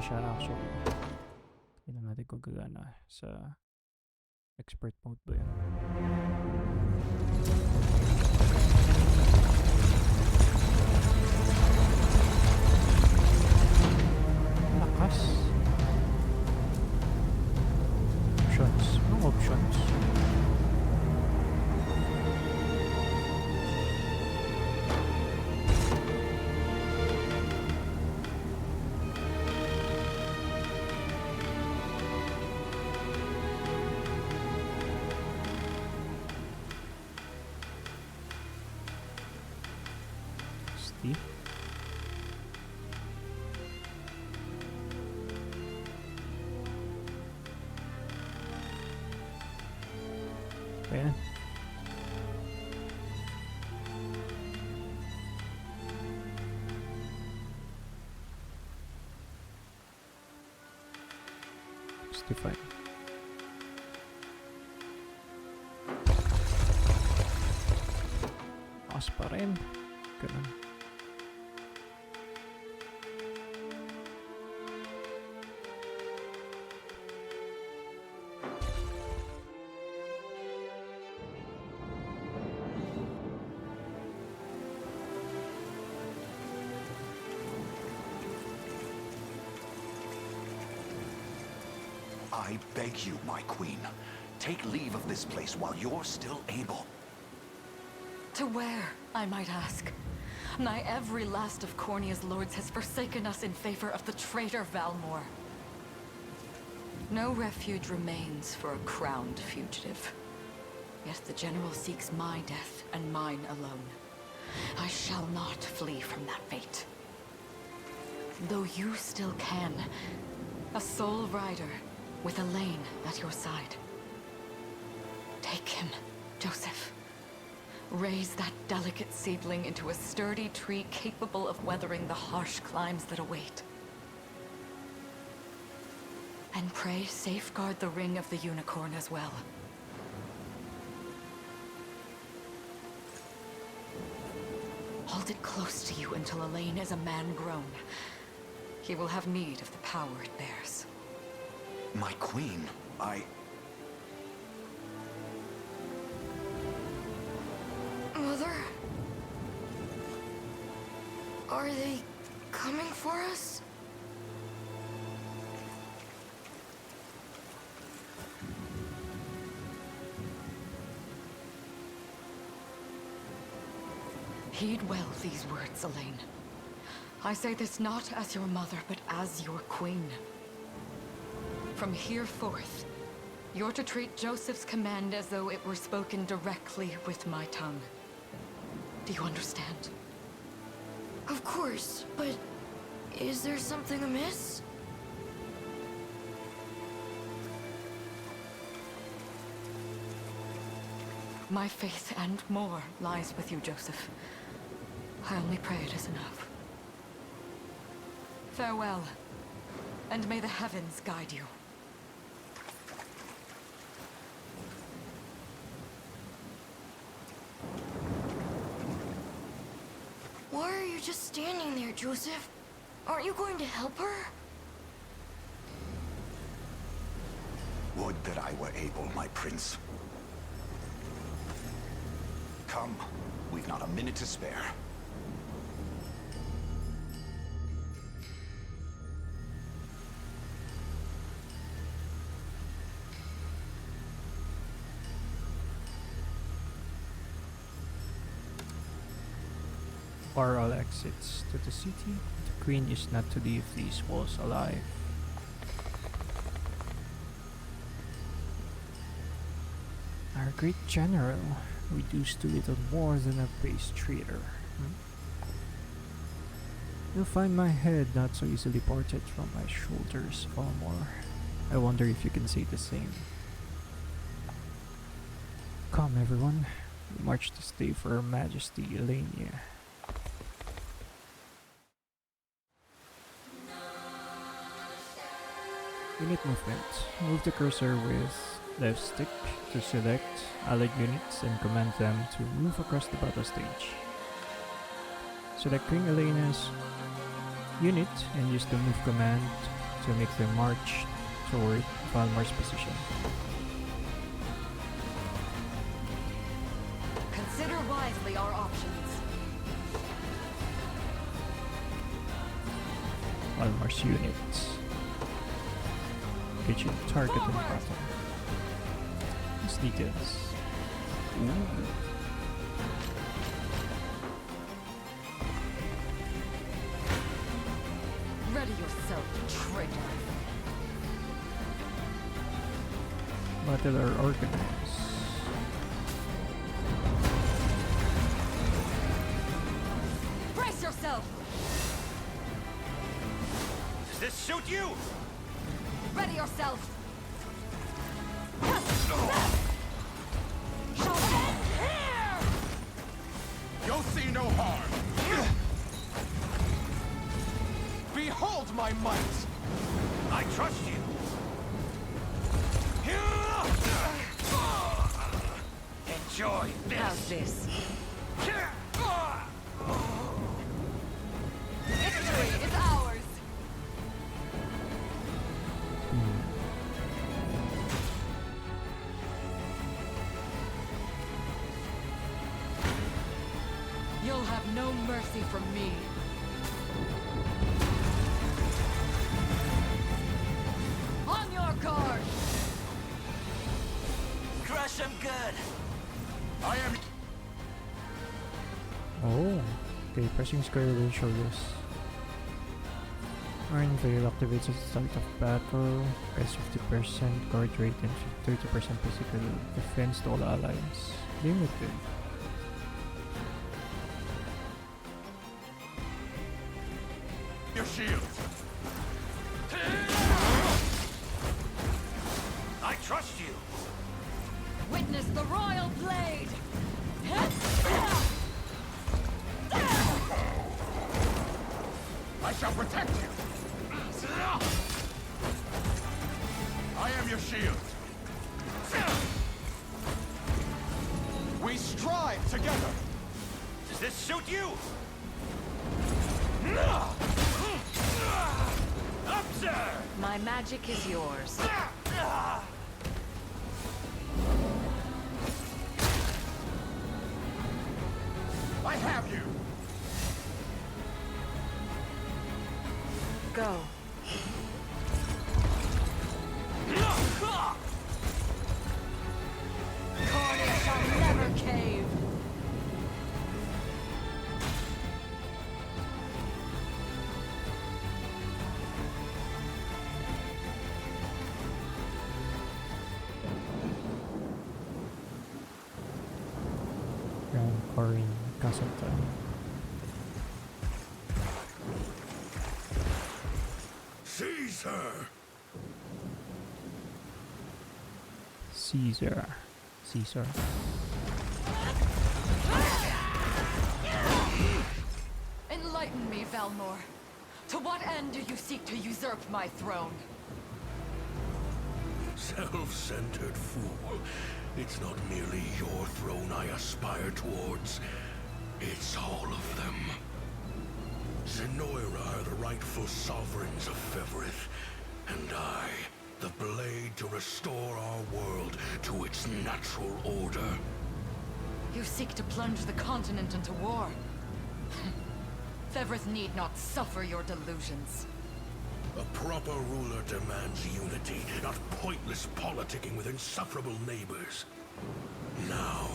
siya actually. Tingnan natin kung gagana sa expert mode ba yun. Lakas. Options. Mga options. Steve. Ayan. Fine. Taas pa rin. Ganun. I beg you, my queen, take leave of this place while you're still able. To where, I might ask? Nigh every last of Cornia's lords has forsaken us in favor of the traitor Valmor. No refuge remains for a crowned fugitive. Yet the general seeks my death and mine alone. I shall not flee from that fate. Though you still can, a sole rider with Elaine at your side. Take him, Joseph. Raise that delicate seedling into a sturdy tree capable of weathering the harsh climes that await. And pray safeguard the ring of the Unicorn as well. Hold it close to you until Elaine is a man grown. He will have need of the power it bears. My queen, Mother? Are they coming for us? Heed well these words, Elaine. I say this not as your mother, but as your queen. From here forth, you're to treat Joseph's command as though it were spoken directly with my tongue. Do you understand? Of course, but is there something amiss? My faith and more lies with you, Joseph. I only pray it is enough. Farewell, and may the heavens guide you. Why are you just standing there, Joseph? Aren't you going to help her? would that I were able, my prince. Come, we've not a minute to spare. Are all exits to the city? The queen is not to leave these walls alive. Our great general, reduced to little more than a base trader. You'll find my head not so easily parted from my shoulders, Valmor. I wonder if you can say the same. Come everyone, we march this day for Her Majesty Elenia. Unit movement. Move the cursor with left stick to select allied units and command them to move across the battle stage. Select Queen Elena's unit and use the move command to make them march toward Valmar's position. Consider wisely our options. Valmar's units. Get your target in battle. Sneakers. Ooh. Ready yourself, traitor. Battle are organized. Brace yourself! Does this suit you? Ready yourself! You'll see no harm. Behold my might. I trust you. Enjoy How's this. this? Victory is ours! You'll have no mercy from me. On your guard! Crush him good. I am. Oh, okay, pressing square will show this. Iron Veil activates at the start of battle, gets 50% guard rate and 30% physical defense to all allies. Limited. Your shield. I trust you. Witness the royal blade! I shall protect you. I am your shield. We strive together. Does this suit you? Up, sir! My magic is yours. I have you. Go. Carnage shall never cave. Grand Corin Castletown. Caesar. Caesar. Enlighten me, Valmor. To what end do you seek to usurp my throne? Self-centered fool. It's not merely your throne I aspire towards. It's all of them. Zenoira are the rightful sovereigns of Feverith, and I, the blade to restore our world to its natural order. You seek to plunge the continent into war. Feverith need not suffer your delusions. A proper ruler demands unity, not pointless politicking with insufferable neighbors. Now,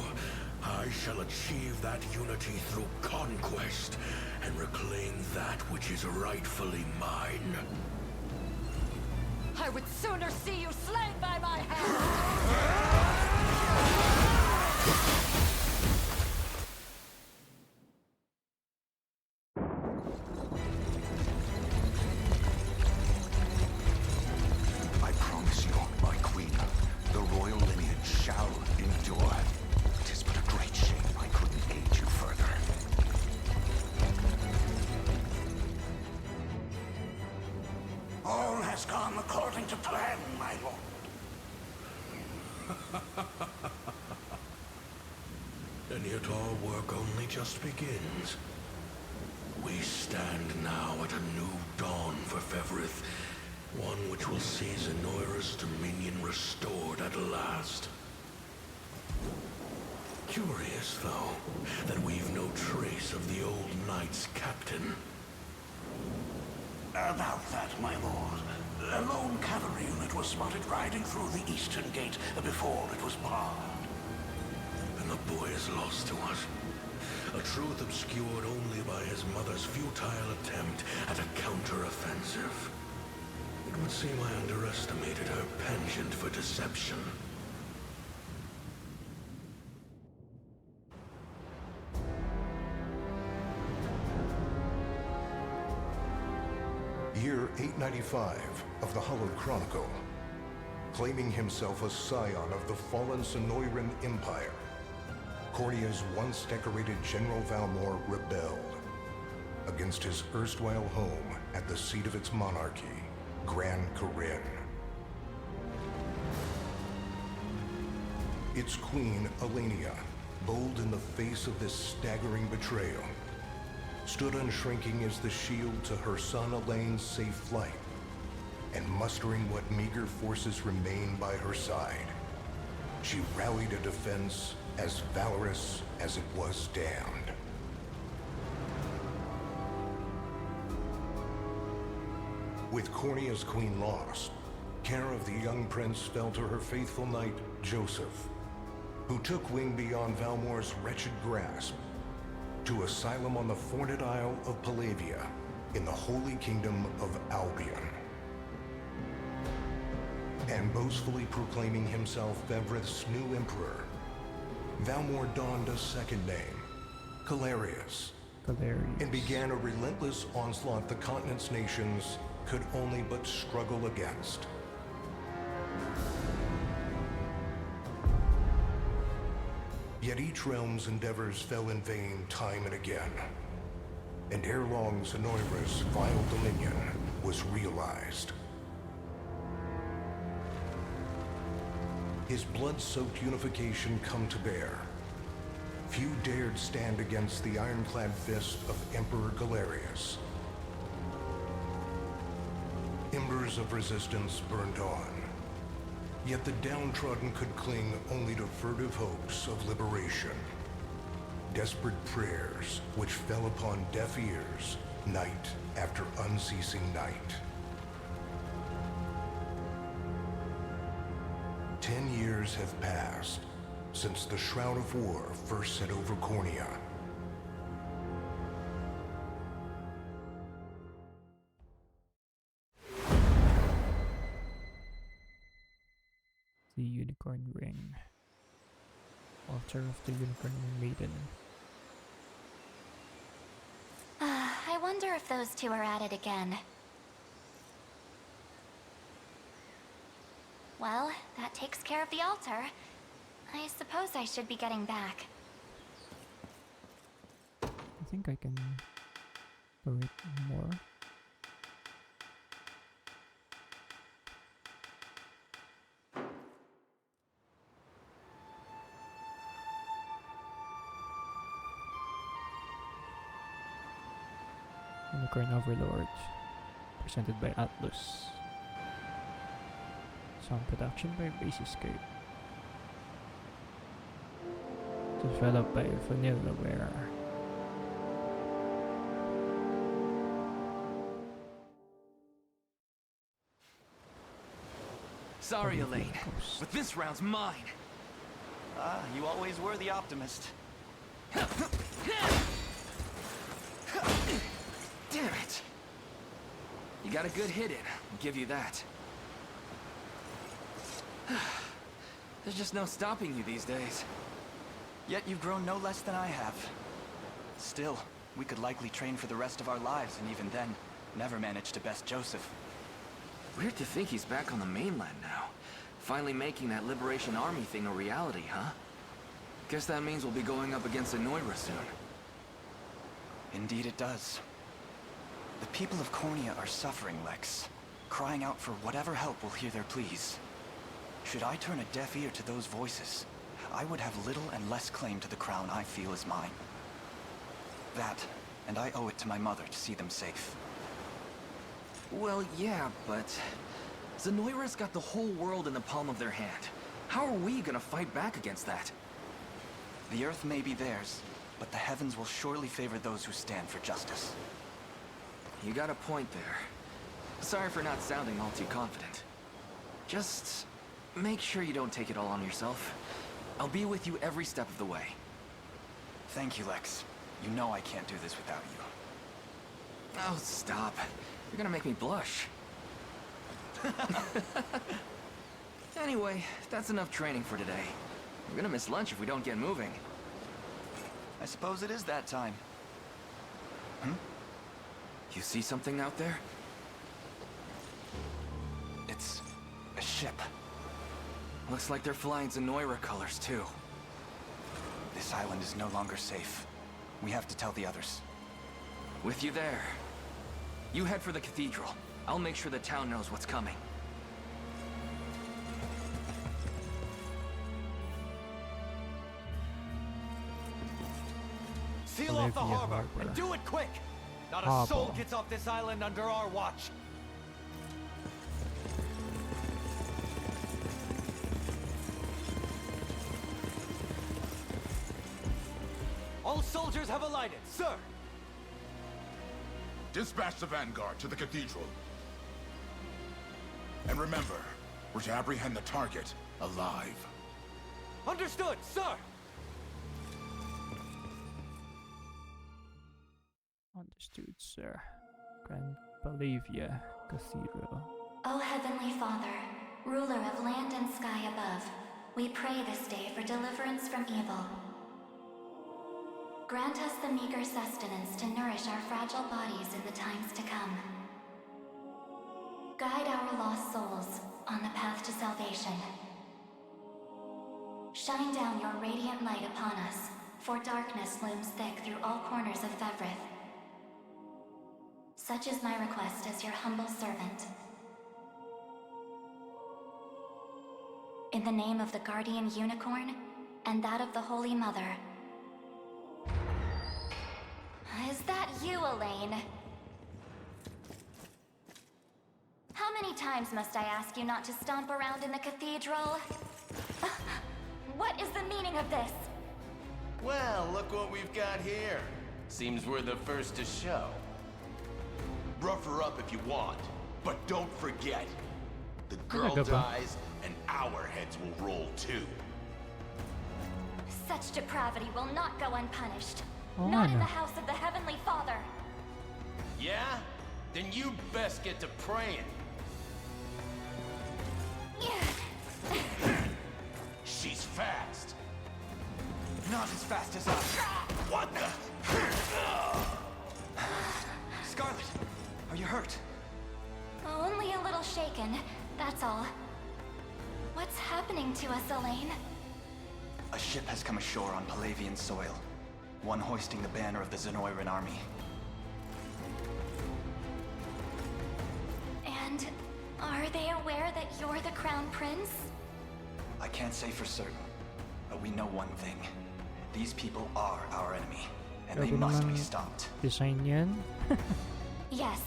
I shall achieve that unity through conquest and reclaim that which is rightfully mine. I would sooner see you slain by my hand! I promise you, my queen, the royal lineage shall endure. Tis but a great shame I couldn't aid you further. All has gone according to plan, my lord. And yet our work only just begins. We stand now at a new dawn for Feverith, One which will see Zenoira's dominion restored at last. Curious, though, that we've no trace of the old knight's captain. About that, my lord. A lone cavalry unit was spotted riding through the eastern gate before it was barred. And the boy is lost to us. A truth obscured only by his mother's futile attempt at a counter-offensive. It would seem I underestimated her penchant for deception. Year 895 of the Hallowed Chronicle. Claiming himself a scion of the fallen Sonoran Empire, Cornia's once decorated General Valmor rebelled against his erstwhile home at the seat of its monarchy, Gran Corinne. Its queen, Elenia, bold in the face of this staggering betrayal, stood unshrinking as the shield to her son Elaine's safe flight, and mustering what meager forces remained by her side, she rallied a defense as valorous as it was damned. With Cornia's queen lost, care of the young prince fell to her faithful knight, Joseph, who took wing beyond Valmor's wretched grasp to asylum on the Forned Isle of Palavia in the Holy Kingdom of Albion. And boastfully proclaiming himself Bevrith's new emperor, Valmor donned a second name, Calarius, and began a relentless onslaught the continent's nations could only but struggle against. Yet each realm's endeavors fell in vain time and again, and ere long Zenoira's vile dominion was realized. His blood-soaked unification come to bear, few dared stand against the ironclad fist of Emperor Galerius. Embers of resistance burned on, yet the downtrodden could cling only to furtive hopes of liberation. Desperate prayers which fell upon deaf ears night after unceasing night. 10 years have passed since the Shroud of War first set over Cornia. The Unicorn Ring. Altar of the Unicorn Maiden. I wonder if those two are at it again. Well, that takes care of the altar. I suppose I should be getting back. I think I can do it more. Unicorn Overlord, presented by Atlus. Sound production by Basescape. Developed by Vanillaware. Sorry, Elaine, but this round's mine. Ah, you always were the optimist. Damn it! You got a good hit in, I'll give you that. There's just no stopping you these days. Yet you've grown no less than I have. Still, we could likely train for the rest of our lives, and even then, never manage to best Joseph. Weird to think he's back on the mainland now. Finally making that Liberation Army thing a reality, huh? Guess that means we'll be going up against Zenoira soon. Indeed it does. The people of Cornia are suffering, Lex. Crying out for whatever help will hear their pleas. Should I turn a deaf ear to those voices, I would have little and less claim to the crown I feel is mine. That, and I owe it to my mother to see them safe. Well, yeah, but Zenoira's got the whole world in the palm of their hand. How are we gonna fight back against that? The Earth may be theirs, but the heavens will surely favor those who stand for justice. You got a point there. Sorry for not sounding all too confident. Just make sure you don't take it all on yourself. I'll be with you every step of the way. Thank you, Lex. You know I can't do this without you. Oh, stop. You're gonna make me blush. Anyway, that's enough training for today. We're gonna miss lunch if we don't get moving. I suppose it is that time. You see something out there? It's a ship. Looks like they're flying Zenoira colors, too. This island is no longer safe. We have to tell the others. With you there. You head for the cathedral. I'll make sure the town knows what's coming. Seal off the Olivia harbor, Harbor. and do it quick! Not a Harbor. soul gets off this island under our watch. All soldiers have alighted, sir! Dispatch the vanguard to the cathedral. And remember, we're to apprehend the target alive. Understood, sir! Understood, sir. Grand Bolivia Cathedral. O Heavenly Father, ruler of land and sky above, we pray this day for deliverance from evil. Grant us the meager sustenance to nourish our fragile bodies in the times to come. Guide our lost souls on the path to salvation. Shine down your radiant light upon us, for darkness looms thick through all corners of Fevrith. Such is my request as your humble servant. In the name of the guardian Unicorn, and that of the Holy Mother. Is that you, Elaine? How many times must I ask you not to stomp around in the cathedral? What is the meaning of this? Well, look what we've got here. Seems we're the first to show. Rough her up if you want, but don't forget, the girl good one. dies and our heads will roll too. Such depravity will not go unpunished. Oh, Not I in the know. house of the Heavenly Father. Yeah? Then you best get to praying. She's fast. Not as fast as us. What the? Scarlet, are you hurt? Only a little shaken, that's all. What's happening to us, Elaine? A ship has come ashore on Palavian soil. One hoisting the banner of the Zenoiran army. And are they aware that you're the Crown Prince? I can't say for certain, but we know one thing. These people are our enemy, and they Grabe must be naman stopped. design yan. Yes.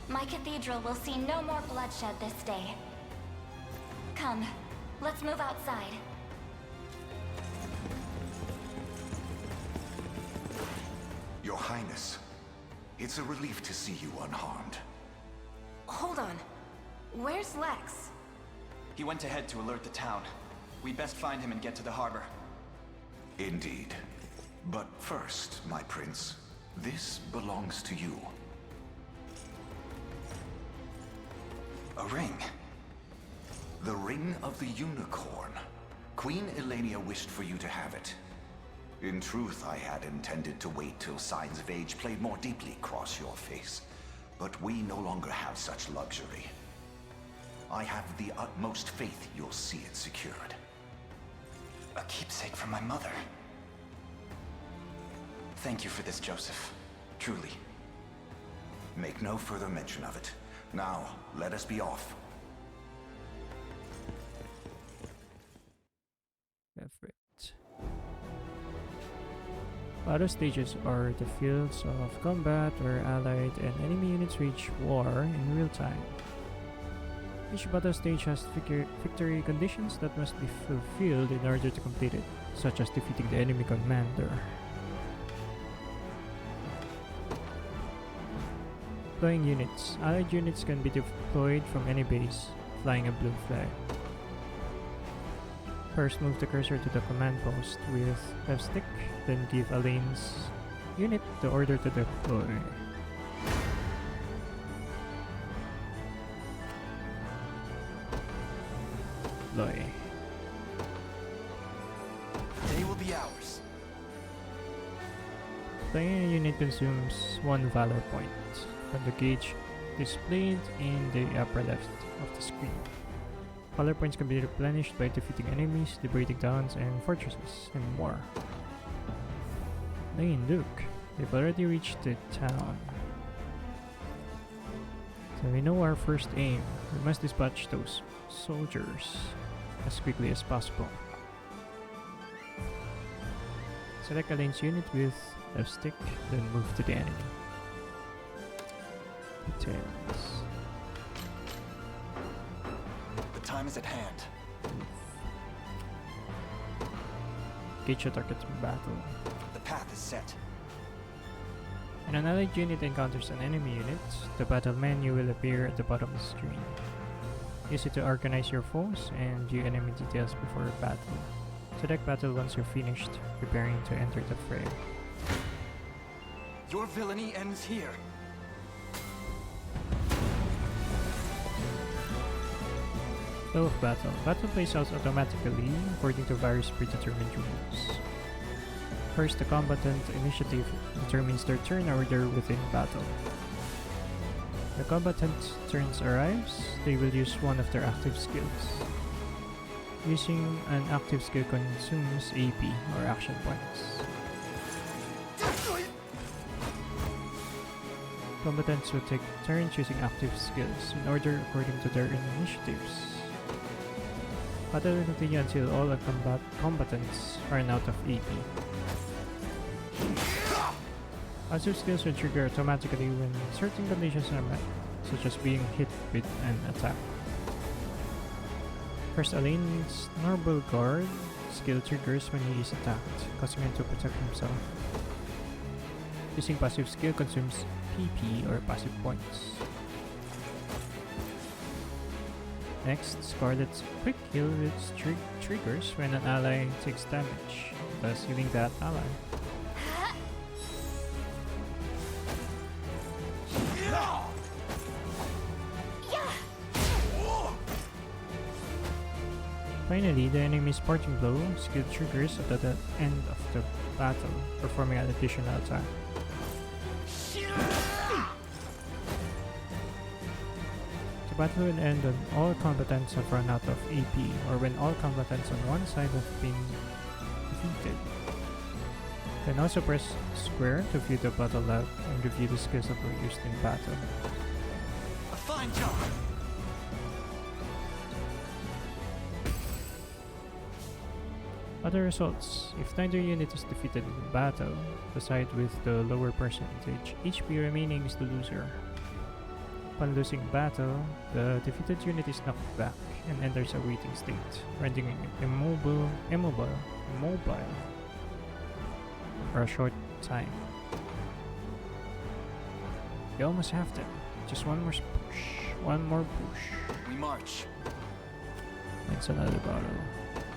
My cathedral will see no more bloodshed this day. Come, let's move outside. Your Highness, it's a relief to see you unharmed. Hold on. Where's Lex? He went ahead to alert the town. We best find him and get to the harbor. Indeed. But first, my prince, this belongs to you. A ring. The Ring of the Unicorn. Queen Elenia wished for you to have it. In truth, I had intended to wait till signs of age played more deeply across your face. But we no longer have such luxury. I have the utmost faith you'll see it secured. A keepsake from my mother. Thank you for this, Joseph. Truly. Make no further mention of it. Now, let us be off. Favorite. Battle stages are the fields of combat where allied and enemy units wage war in real time. Each battle stage has victory conditions that must be fulfilled in order to complete it, such as defeating the enemy commander. Deploying units. Allied units can be deployed from any base, flying a blue flag. First, move the cursor to the command post with left stick, then give Elaine's unit the order to deploy. Deploy. They will be ours. Deploying a unit consumes 1 valor point from the gauge displayed in the upper left of the screen. Valor points can be replenished by defeating enemies, liberating towns and fortresses, and more. Lane, look, they've already reached the town. So we know our first aim. We must dispatch those soldiers as quickly as possible. Select Elaine's unit with left stick, then move to the enemy. Details. The time is at hand. Gauge your target in battle. The path is set. When an allied unit encounters an enemy unit, the battle menu will appear at the bottom of the screen. Use it to organize your foes and view enemy details before battle. Select battle once you're finished, preparing to enter the fray. Your villainy ends here. Flow of battle. Battle plays out automatically according to various predetermined rules. First, the combatant initiative determines their turn order within battle. The combatant's turns arrives, they will use one of their active skills. Using an active skill consumes AP or action points. Combatants will take turns using active skills in order according to their initiatives. Battle will continue until all the combatants run out of AP. Passive skills will trigger automatically when certain conditions are met, such as being hit with an attack. First, Elaine's Noble Guard skill triggers when he is attacked, causing him to protect himself. Using passive skill consumes PP or passive points. Next, Scarlet's Quick Heal triggers when an ally takes damage, thus healing that ally. Finally, the enemy's Parting Blow skill triggers at the end of the battle, performing an additional attack. The battle will end when all combatants have run out of AP, or when all combatants on one side have been defeated. You can also press square to view the battle log and review the skills that were used in battle. A fine job! Other results. If neither unit is defeated in battle, the side with the lower percentage HP remaining is the loser. Upon losing battle, the defeated unit is knocked back and enters a waiting state, rendering it immobile for a short time. You almost have them. Just one more push. One more push. We march. It's another battle.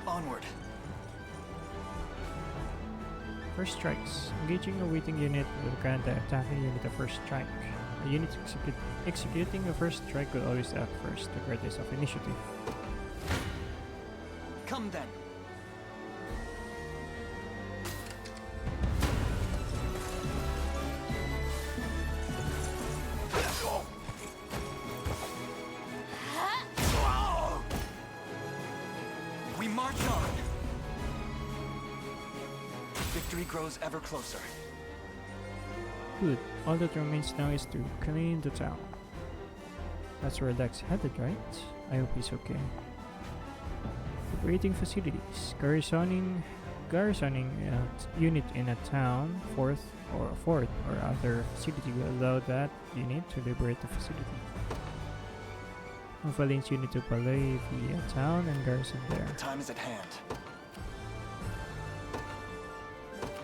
Onward. First strikes. Engaging a waiting unit will grant the attacking unit a first strike. A unit executing a first strike will always act first, regardless of initiative. Come then. We march on. Victory grows ever closer. Good. All that remains now is to clean the town. That's where Lex headed, right? I hope he's okay. Operating facilities. Garrisoning garrisoning a unit in a town, fort or other facility will allow that unit to liberate the facility. Move a lane's unit to Palavia town and garrison there. Time is at hand.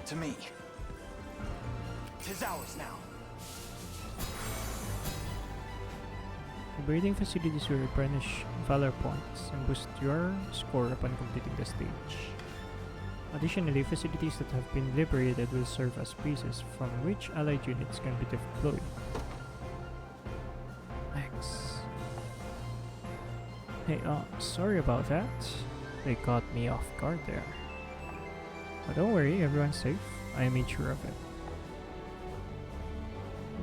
To me. 'Tis ours now. Liberating facilities will replenish valor points and boost your score upon completing the stage. Additionally, facilities that have been liberated will serve as bases from which allied units can be deployed. Thanks. Hey, sorry about that. They caught me off guard there. But don't worry, everyone's safe. I made sure of it.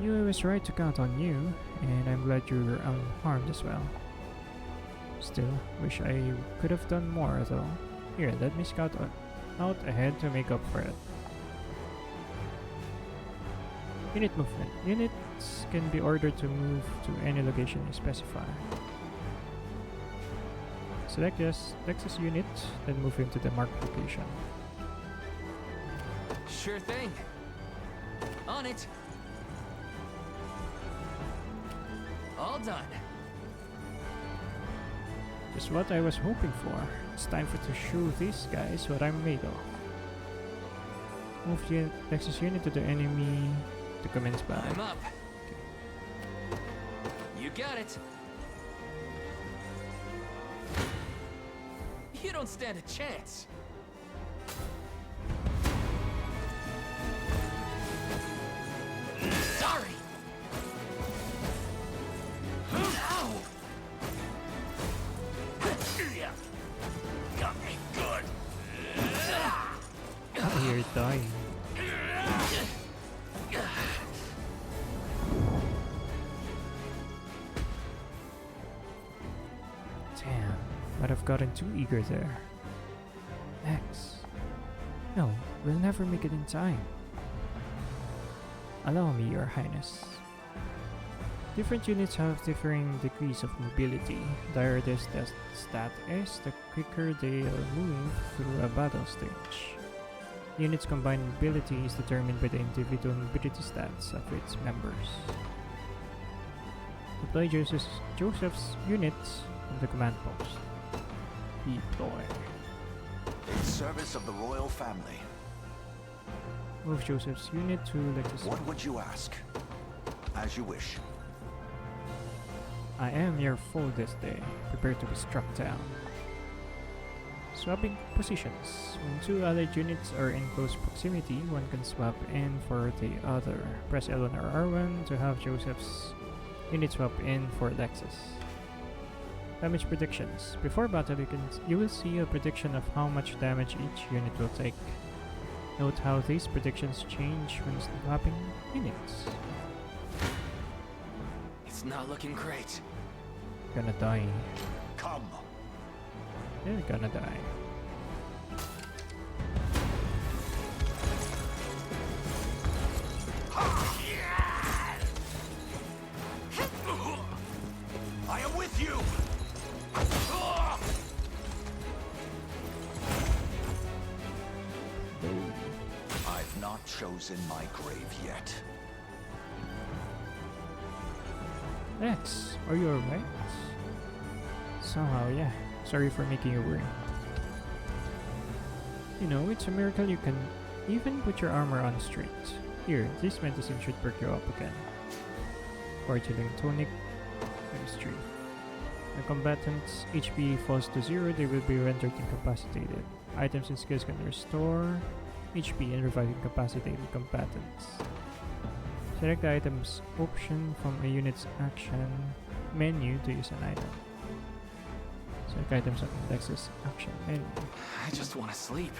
Knew I was right to count on you, and I'm glad you were unharmed as well. Still, wish I could have done more though. Here, let me scout out ahead to make up for it. Unit movement. Units can be ordered to move to any location you specify. Select Lexus unit, then move into the marked location. Sure thing. On it. All done. Just what I was hoping for. It's time to show these guys what I'm made of. Move the Lexus unit to the enemy to commence battle. I'm up. You got it. You don't stand a chance. Sorry. Ow. Got me good. Oh, you're dying. Damn, but I've gotten too eager there. X. No, we'll never make it in time. Allow me, Your Highness. Different units have differing degrees of mobility. The higher their stat is, the quicker they'll move through a battle stage. Units' combined mobility is determined by the individual mobility stats of its members. Deploy Joseph's units from the command post. Deploy. In service of the royal family. Move Joseph's unit to Lexus. What would you ask? As you wish. I am your foe this day. Prepare to be struck down. Swapping positions. When two allied units are in close proximity, one can swap in for the other. Press L1 or R1 to have Joseph's unit swap in for Lexus. Damage predictions. Before battle, you will see a prediction of how much damage each unit will take. Note how these predictions change when swapping units. It's not looking great. Gonna die. Come. You're gonna die. I am with you! I've not chosen my grave yet. X, are you alright? Somehow, yeah. Sorry for making you worry. You know, it's a miracle you can even put your armor on straight. Here, this medicine should perk you up again. Fortuning tonic, times 3. When combatants' HP falls to 0, they will be rendered incapacitated. Items and skills can restore HP and revive incapacitated combatants. Select the items option from a unit's action menu to use an item. Select items on Lexus action menu. I just want to sleep.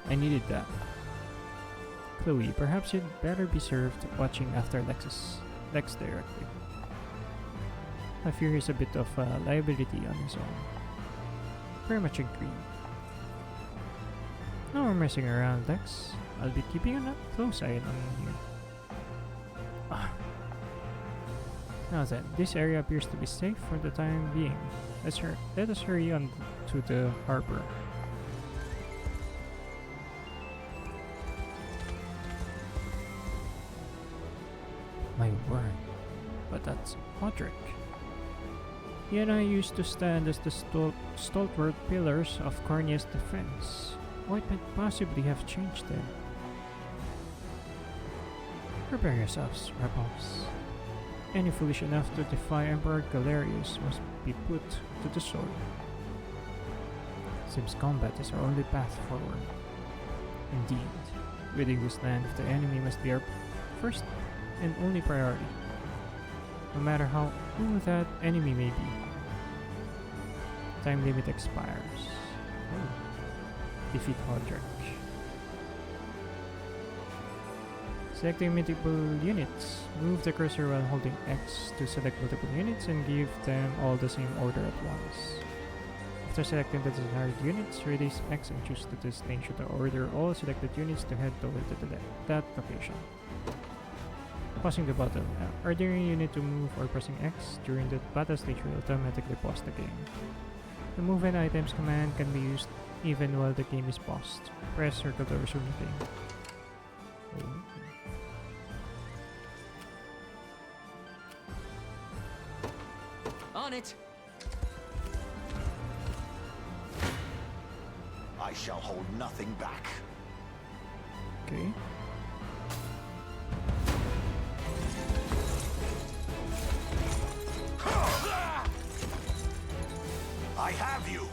I needed that. Chloe, perhaps you'd better be served watching after Lex directly. I fear he's a bit of a liability on his own. Very much agree. No more messing around, Lex. I'll be keeping a close eye on you. Now then, this area appears to be safe for the time being. Let us hurry on to the harbor. My word, but that's Hodrick. He and I used to stand as the stalwart pillars of Cornia's defense. What might possibly have changed then? Prepare yourselves, rebels. Any foolish enough to defy Emperor Galerius must be put to the sword. Seems combat is our only path forward. Indeed, ridding this land of the enemy must be our first and only priority, no matter who that enemy may be. Time limit expires. Defeat Hodrick. Selecting multiple units. Move the cursor while holding X to select multiple units and give them all the same order at once. After selecting the desired units, release X and choose the destination to order all selected units to head toward that location. Pausing the battle. Ordering a unit to move or pressing X during the battle stage will automatically pause the game. The move and items command can be used even while the game is paused. Press circle to resume the game. On it! I shall hold nothing back. Okay. I have you!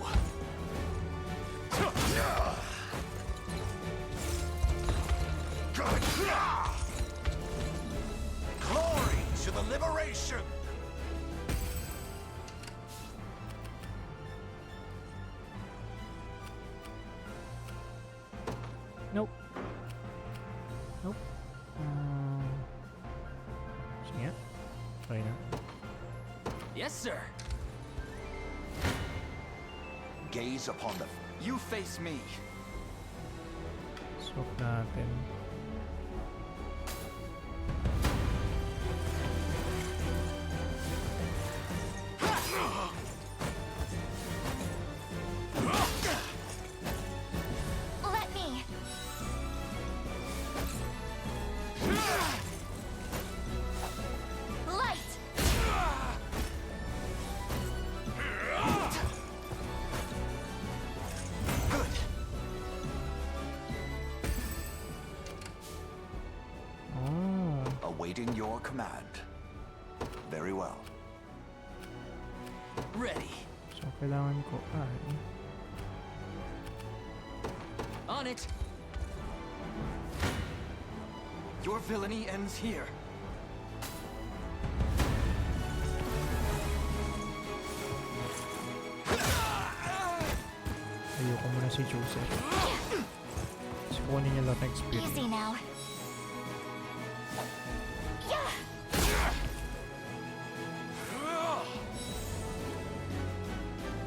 Glory to the liberation! Nope. Nope. Sige nga. Try na. Yes, sir. Gaze upon the... You face me. Swap natin. Let me. Light. Awaiting your command. Very well. Ready. So, kailangan ko ay... On it. Your villainy ends here. Ayoko muna si Joseph. Kasi kunin niya lahat ng experience. Easy now.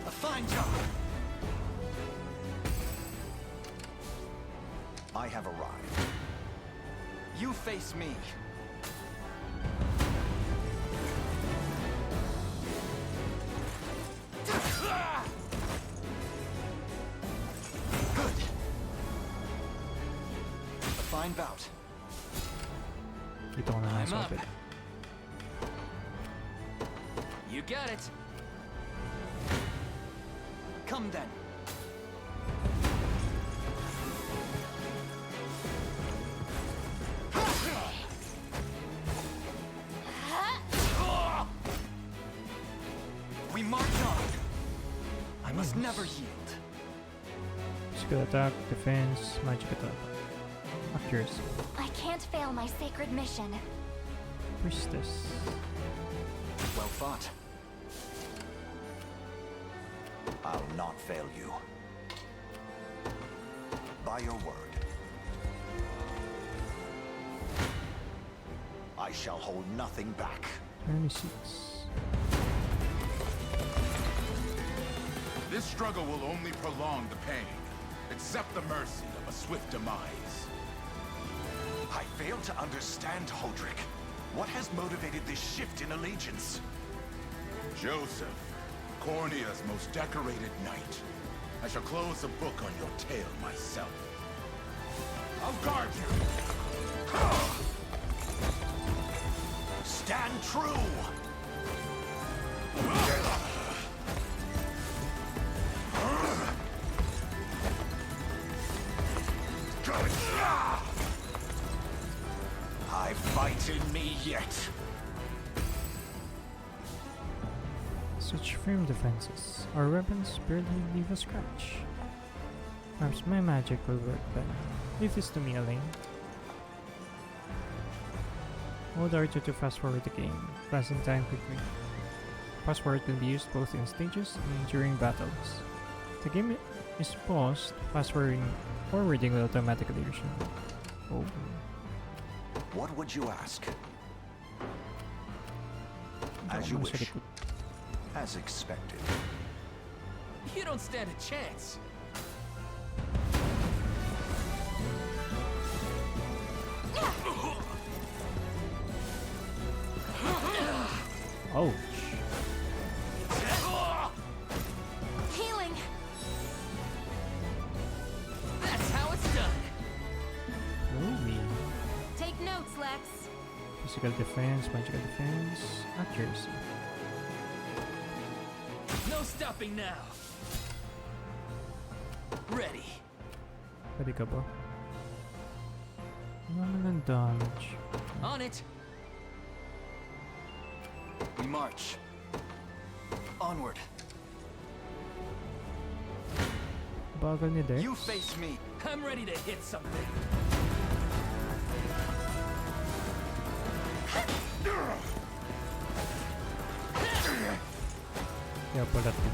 A fine job. I have arrived. You face me. Good. A fine bout. Dito ko na I'm nasa up. kapit. You got it. Come then. We march on. I must never yield. Physical attack, defense, magic attack. Accuracy. I can't fail my sacred mission. Priestess. Well fought. I'll not fail you. By your word. I shall hold nothing back. 26. This struggle will only prolong the pain. Accept the mercy of a swift demise. I fail to understand, Hodrick. What has motivated this shift in allegiance? Joseph, Cornea's most decorated knight. I shall close the book on your tale myself. I'll guard you! Stand true! I fight in me yet. Such firm defenses. Our weapons barely leave a scratch. Perhaps my magic will work then. Leave this to me, Elaine. Hold R2 to fast forward the game. Passing time quickly. Fast forward can be used both in stages and during battles. The game is paused. Fast forwarding will automatically resume. Oh. What would you ask? As you wish. As expected. You don't stand a chance. Ouch. Healing! That's how it's done. Ooh. Take notes, Lex. Physical defense, magical defense, accuracy. No stopping now. Ready. Pwede ka ba? Ano naman ang damage? On it. We march. Onward. Bagal ni Dex. You face me. I'm ready to hit something. Kaya pala to.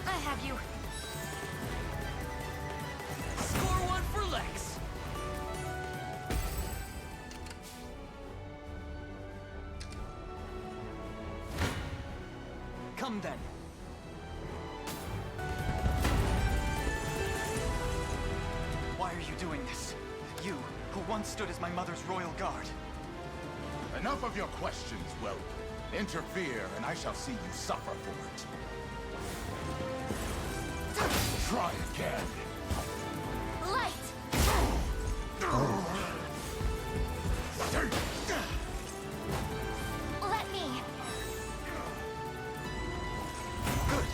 I have you. Score one for Lex. Come then. Why are you doing this? You, who once stood as my mother's royal guard. Enough of your questions, Whelp. Interfere, and I shall see you suffer for it. Try again. Light! Let me. Good.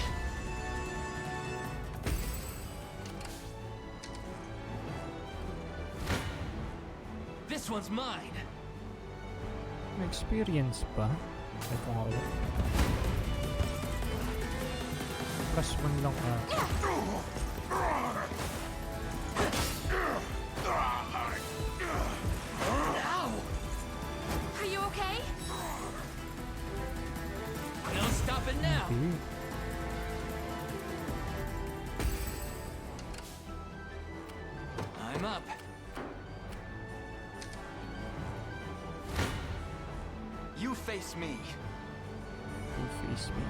This one's mine. May experience pa? Ay kung ako. Plus 1 lang Are you okay? No stopping now. Okay. I'm up. You face me. You face me.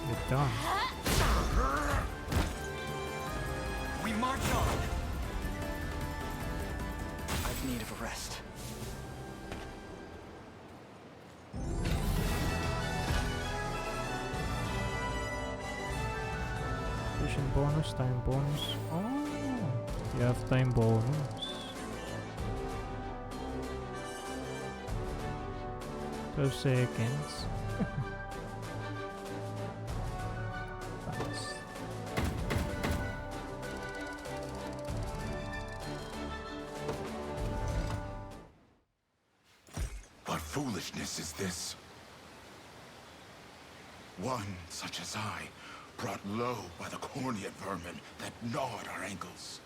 You're done. We march on. I've need of a rest. Vision bonus, time bonus. Oh, you have time bonus. 12 seconds. Fast. What foolishness is this? One such as I, brought low by the corneate vermin that gnawed our ankles.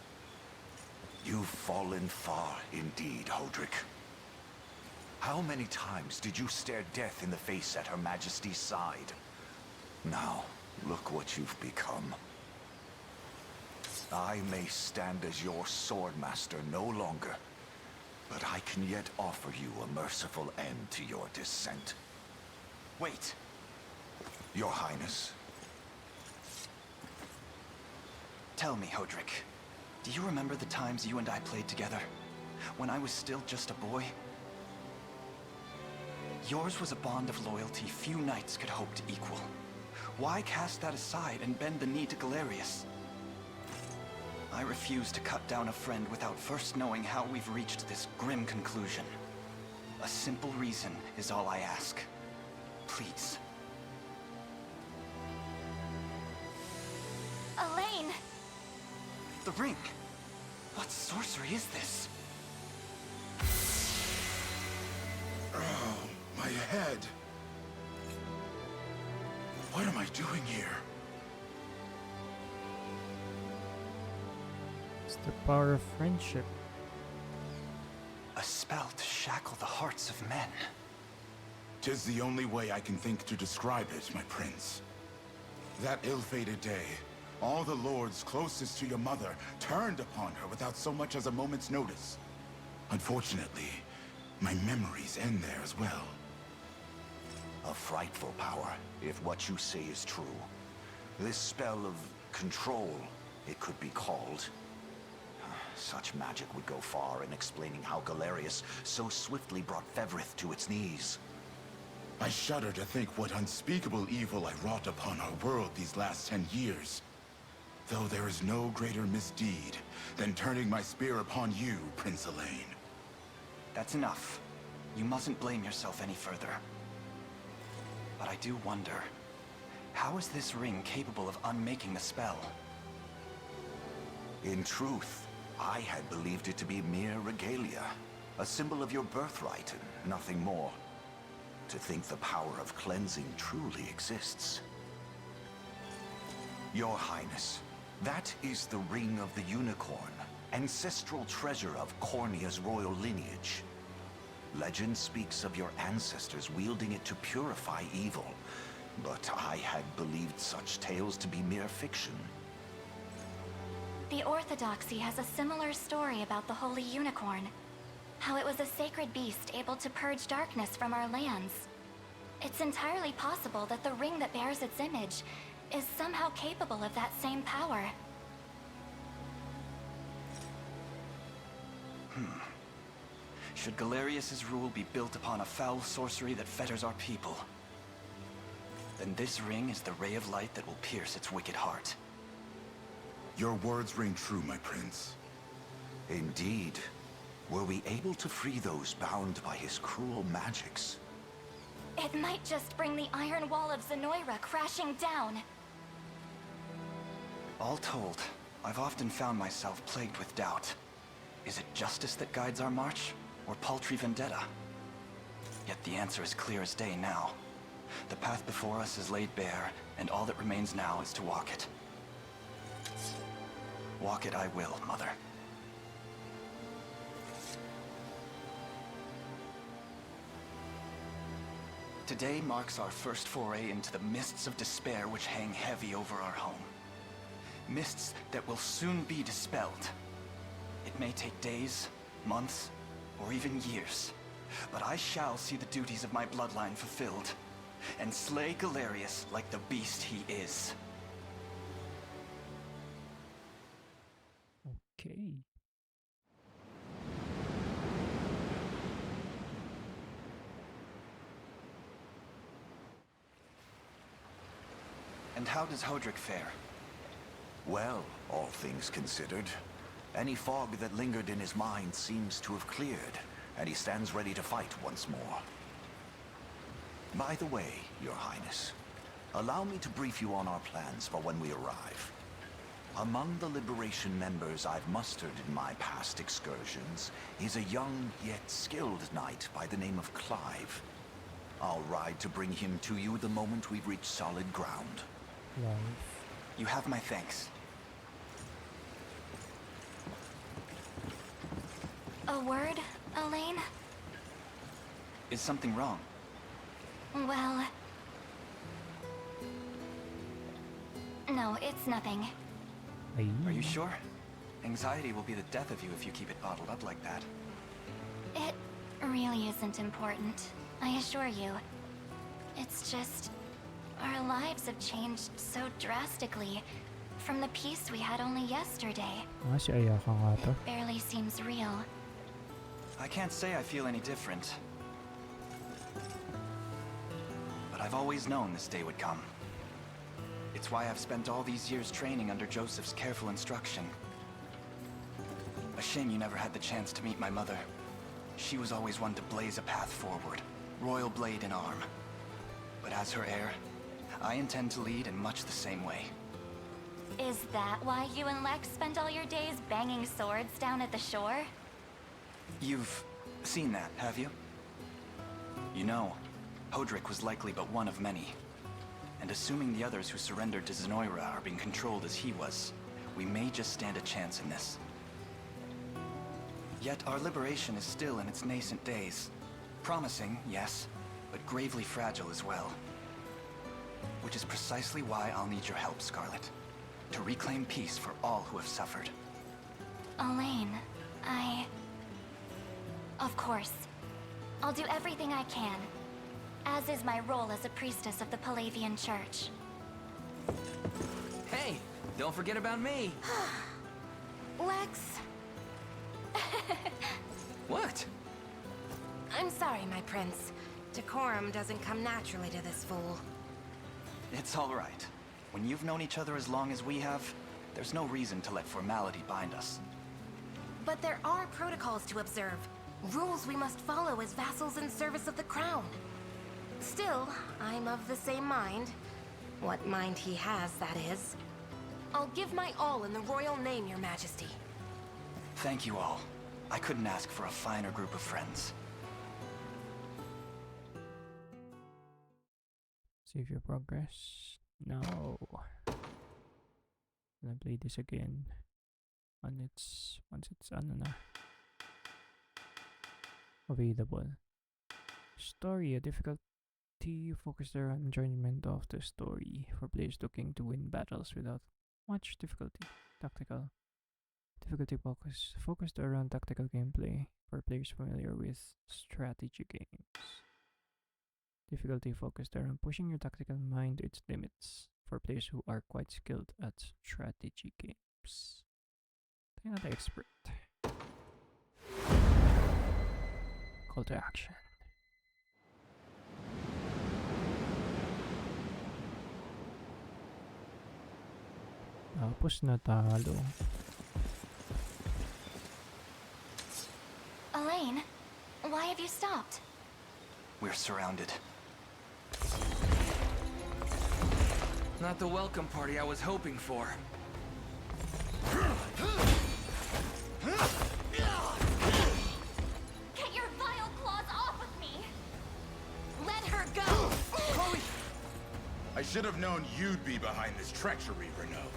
You've fallen far indeed, Hodrick. How many times did you stare death in the face at Her Majesty's side? Now, look what you've become. I may stand as your swordmaster no longer, but I can yet offer you a merciful end to your descent. Wait. Your Highness, Tell me, Hodrick, do you remember the times you and I played together? When I was still just a boy? Yours was a bond of loyalty few knights could hope to equal. Why cast that aside and bend the knee to Galerius? I refuse to cut down a friend without first knowing how we've reached this grim conclusion. A simple reason is all I ask. Please. Elaine! The ring! What sorcery is this? Oh, my head. What am I doing here? It's the power of friendship. A spell to shackle the hearts of men. 'Tis the only way I can think to describe it, my prince. That ill-fated day, all the lords closest to your mother turned upon her without so much as a moment's notice. Unfortunately, my memories end there as well. A frightful power, if what you say is true. This spell of control, it could be called. Such magic would go far in explaining how Galerius so swiftly brought Fevrith to its knees. I shudder to think what unspeakable evil I wrought upon our world these last 10 years. Though there is no greater misdeed than turning my spear upon you, Prince Elaine. That's enough. You mustn't blame yourself any further. But I do wonder, how is this ring capable of unmaking the spell? In truth, I had believed it to be mere regalia, a symbol of your birthright and nothing more. To think the power of cleansing truly exists. Your Highness, that is the Ring of the Unicorn, ancestral treasure of Cornia's royal lineage. Legend speaks of your ancestors wielding it to purify evil, but I had believed such tales to be mere fiction. The Orthodoxy has a similar story about the Holy Unicorn. How it was a sacred beast able to purge darkness from our lands. It's entirely possible that the ring that bears its image is somehow capable of that same power. Should Galerius's rule be built upon a foul sorcery that fetters our people, then this ring is the ray of light that will pierce its wicked heart. Your words ring true, my prince. Indeed. Were we able to free those bound by his cruel magics? It might just bring the iron wall of Zenoira crashing down. All told, I've often found myself plagued with doubt. Is it justice that guides our march, or paltry vendetta? Yet the answer is clear as day now. The path before us is laid bare, and all that remains now is to walk it. Walk it I will, Mother. Today marks our first foray into the mists of despair which hang heavy over our home. Mists that will soon be dispelled. It may take days, months, or even years, but I shall see the duties of my bloodline fulfilled, and slay Galerius like the beast he is. Okay. And how does Hodrick fare? Well, all things considered, any fog that lingered in his mind seems to have cleared, and he stands ready to fight once more. By the way, Your Highness, allow me to brief you on our plans for when we arrive. Among the Liberation members I've mustered in my past excursions is a young yet skilled knight by the name of Clive. I'll ride to bring him to you the moment we've reached solid ground. You have my thanks. A word, Elaine? Is something wrong? Well... No, it's nothing. Are you sure? Anxiety will be the death of you if you keep it bottled up like that. It really isn't important, I assure you. It's just... our lives have changed so drastically From the peace we had only yesterday. Si Ayaka nga to. Barely seems real. I can't say I feel any different. But I've always known this day would come. It's why I've spent all these years training under Joseph's careful instruction. A shame you never had the chance to meet my mother. She was always one to blaze a path forward, royal blade in arm. But as her heir, I intend to lead in much the same way. Is that why you and Lex spend all your days banging swords down at the shore? You've seen that, have you? You know, Hodrick was likely but one of many. And assuming the others who surrendered to Zenoira are being controlled as he was, we may just stand a chance in this. Yet our liberation is still in its nascent days. Promising, yes, but gravely fragile as well. Which is precisely why I'll need your help, Scarlet. To reclaim peace for all who have suffered. Elaine, Of course. I'll do everything I can. As is my role as a priestess of the Palavian Church. Hey, don't forget about me. Lex. What? I'm sorry, my prince. Decorum doesn't come naturally to this fool. It's all right. When you've known each other as long as we have, there's no reason to let formality bind us. But there are protocols to observe. Rules we must follow as vassals in service of the crown. Still, I'm of the same mind. What mind he has, that is. I'll give my all in the royal name, your majesty. Thank you all. I couldn't ask for a finer group of friends. Save your progress. No. Gonna play this again. Once it's available. Story, a difficulty focused around enjoyment of the story for players looking to win battles without much difficulty. Tactical difficulty focused around tactical gameplay for players familiar with strategy games. Difficulty focused around pushing your tactical mind to its limits for players who are quite skilled at strategy games. Tayo na expert. Call to action. Tapos natalo. Elaine, why have you stopped? We're surrounded. Not the welcome party I was hoping for. Get your vile claws off of me! Let her go! Chloe! I should have known you'd be behind this treachery, Renault.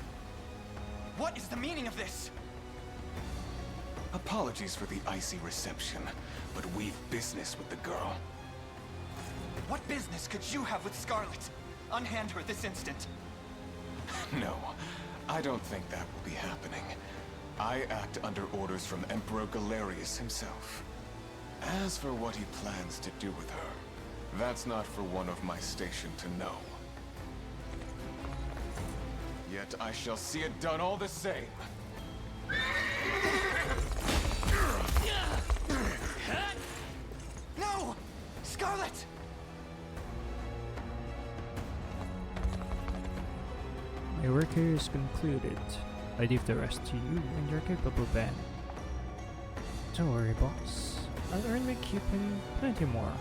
What is the meaning of this? Apologies for the icy reception, but we've business with the girl. What business could you have with Scarlet? Unhand her this instant. No, I don't think that will be happening. I act under orders from Emperor Galerius himself. As for what he plans to do with her, that's not for one of my station to know. Yet I shall see it done all the same. No! Scarlet! My work here is concluded. I leave the rest to you and your capable band. Don't worry, boss. I'll earn my keep and plenty more.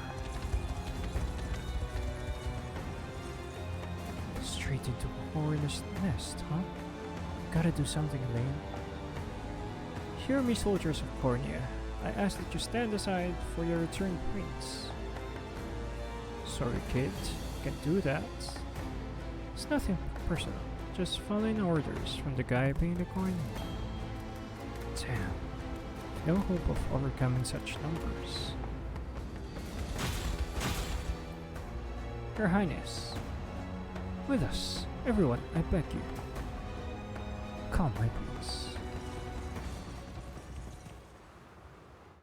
Straight into a hornet's nest, huh? Gotta do something, Elaine. Hear me, soldiers of Cornea. I ask that you stand aside for your returned prince. Sorry, kid. Can't do that. It's nothing personal. Just following orders from the guy paying the coin. Damn. No hope of overcoming such numbers. Your Highness. With us. Everyone, I beg you. Come, my prince.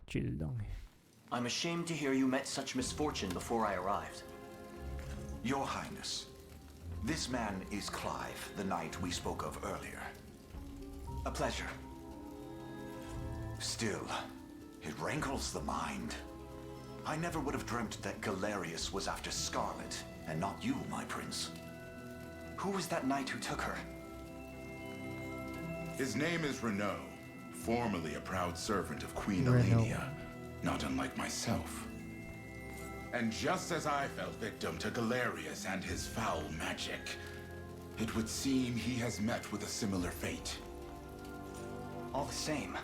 Chill lang. I'm ashamed to hear you met such misfortune before I arrived. Your Highness, This man is Clive, the knight we spoke of earlier. A pleasure. Still, it rankles the mind. I never would have dreamt that Galerius was after Scarlet, and not you, my prince. Who was that knight who took her? His name is Renaud, formerly a proud servant of Queen Renaud. Elenia, not unlike myself. And just as I fell victim to Galerius and his foul magic, it would seem he has met with a similar fate. All the same,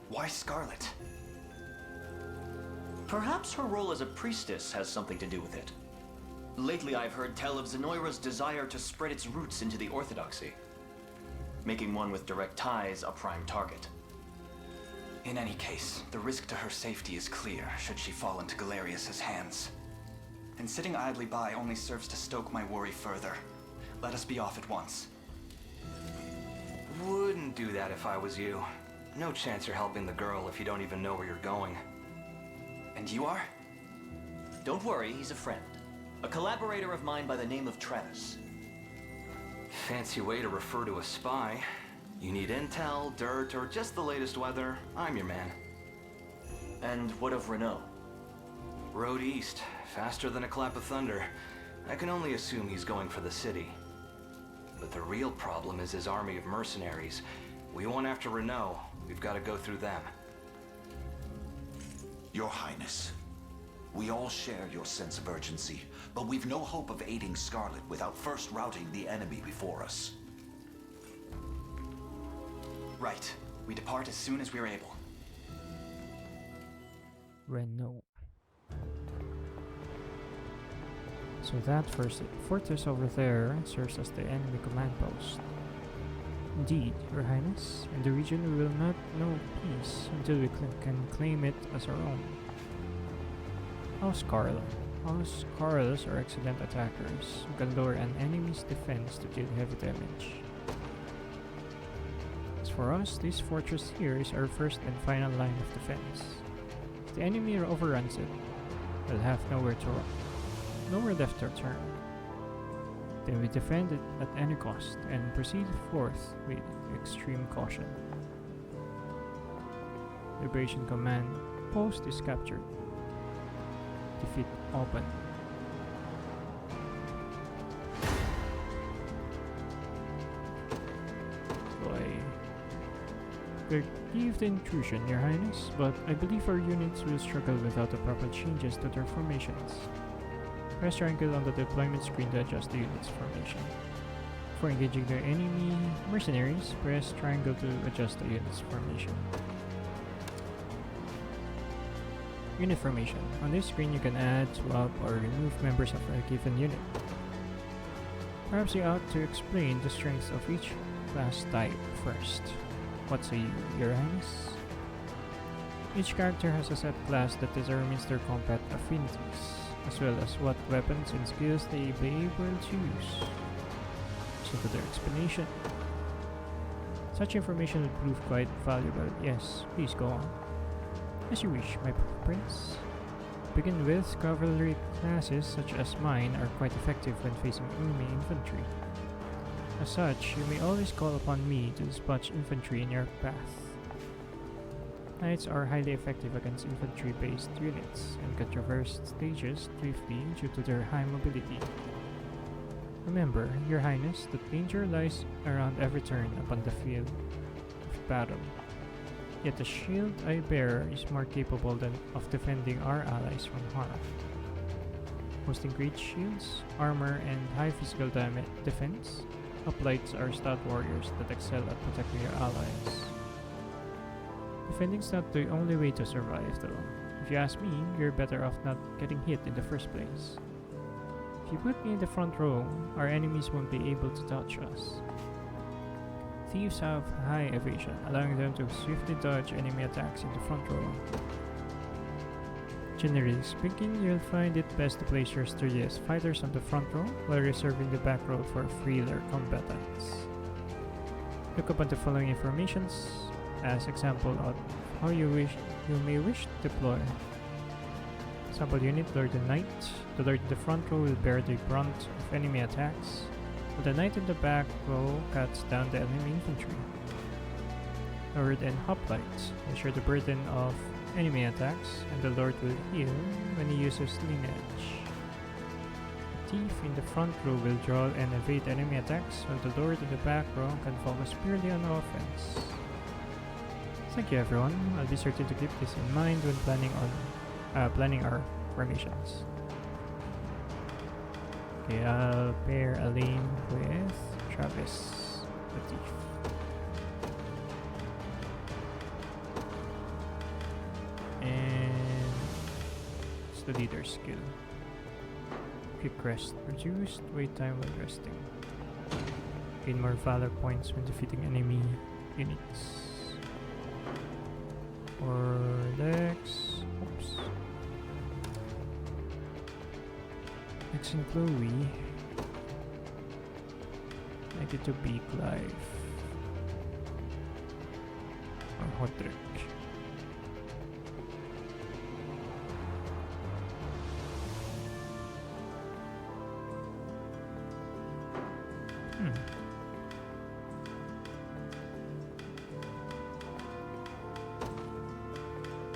why Scarlet? Perhaps her role as a priestess has something to do with it. Lately I've heard tell of Zenoira's desire to spread its roots into the Orthodoxy, making one with direct ties a prime target. In any case, the risk to her safety is clear should she fall into Galerius's hands. And sitting idly by only serves to stoke my worry further. Let us be off at once. Wouldn't do that if I was you. No chance you're helping the girl if you don't even know where you're going. And you are? Don't worry, he's a friend. A collaborator of mine by the name of Travis. Fancy way to refer to a spy. You need intel, dirt, or just the latest weather, I'm your man. And what of Renaud? Road east, faster than a clap of thunder. I can only assume he's going for the city. But the real problem is his army of mercenaries. We want after Renaud. We've got to go through them. Your Highness, we all share your sense of urgency, but we've no hope of aiding Scarlet without first routing the enemy before us. Right. We depart as soon as we're able. Renaud. So that first fortress over there serves as the enemy command post. Indeed, Your Highness, in the region we will not know peace until we can claim it as our own. House Carlos are excellent attackers who can lower an enemy's defense to deal heavy damage. As for us, this fortress here is our first and final line of defense. If the enemy overruns it, we'll have nowhere left to turn. Then we defend it at any cost and proceed forth with extreme caution. Liberation Command Post is captured. Defeat open. Forgive the intrusion, Your Highness, but I believe our units will struggle without the proper changes to their formations. Press triangle on the deployment screen to adjust the unit's formation. For engaging the enemy mercenaries, press triangle to adjust the unit's formation. Unit formation. On this screen you can add, swap, or remove members of a given unit. Perhaps you ought to explain the strengths of each class type first. What say you, Your Highness? Each character has a set class that determines their combat affinities, as well as what weapons and skills they may be able to use. So to their explanation. Such information will prove quite valuable. Yes, please go on. As you wish, my prince. To begin with, cavalry classes such as mine are quite effective when facing enemy infantry. As such, you may always call upon me to dispatch infantry in your path. Knights are highly effective against infantry-based units and can traverse stages swiftly due to their high mobility. Remember, Your Highness, that danger lies around every turn upon the field of battle. Yet the shield I bear is more capable of defending our allies from harm. Boasting great shields, armor, and high physical defense, hoplites are stout warriors that excel at protecting your allies. Defending's not the only way to survive though. If you ask me, you're better off not getting hit in the first place. If you put me in the front row, our enemies won't be able to touch us. Thieves have high evasion, allowing them to swiftly dodge enemy attacks in the front row. Generally speaking, you'll find it best to place your sturdiest fighters on the front row while reserving the back row for frailer combatants. Look upon the following informations as example of how you may wish to deploy. Sample unit Lord the Knight. The Lord in the front row will bear the brunt of enemy attacks. The knight in the back row cuts down the enemy infantry. Lord and hoplites ensure the burden of enemy attacks, and the Lord will heal when he uses lineage. Thief in the front row will draw and evade enemy attacks, while the Lord in the back row can focus purely on offense. Thank you everyone. I'll be certain to keep this in mind when planning our formations. Okay, I'll pair a lane with Travis the Thief. And it's the leader skill. Quick rest reduced, wait time while resting. Gain more valor points when defeating enemy units. Or Lex. Oops. Lex and Chloe. Make it to be Clive. Or Hodrick.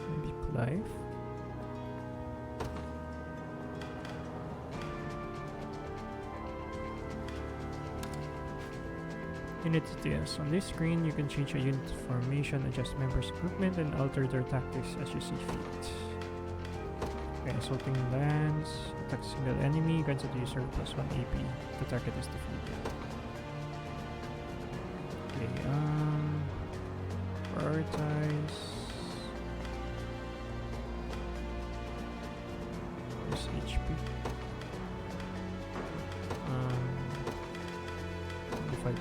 Maybe Clive. Unit details. On this screen, you can change a unit formation, adjust members' equipment, and alter their tactics as you see fit. Okay, assaulting lands, attack a single enemy, grants the user +1 AP. The target is defeated. Okay, prioritize. There's HP. 25%.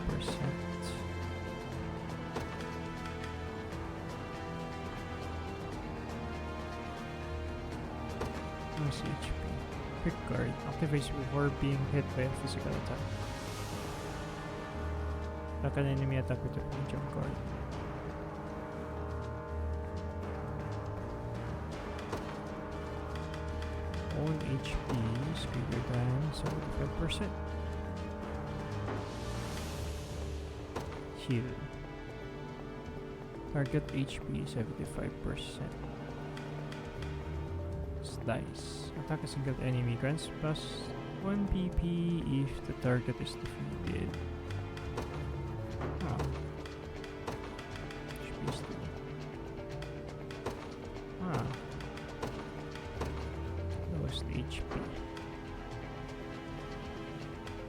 Where's HP? Quick guard activates before being hit by a physical attack. Attack an enemy attack with a medium guard. Own HP is greater than 75%. Heal. Target HP 75%. Slice. Attack a single enemy, grants +1 PP if the target is defeated. Oh. HP still. Ah. That was the HP.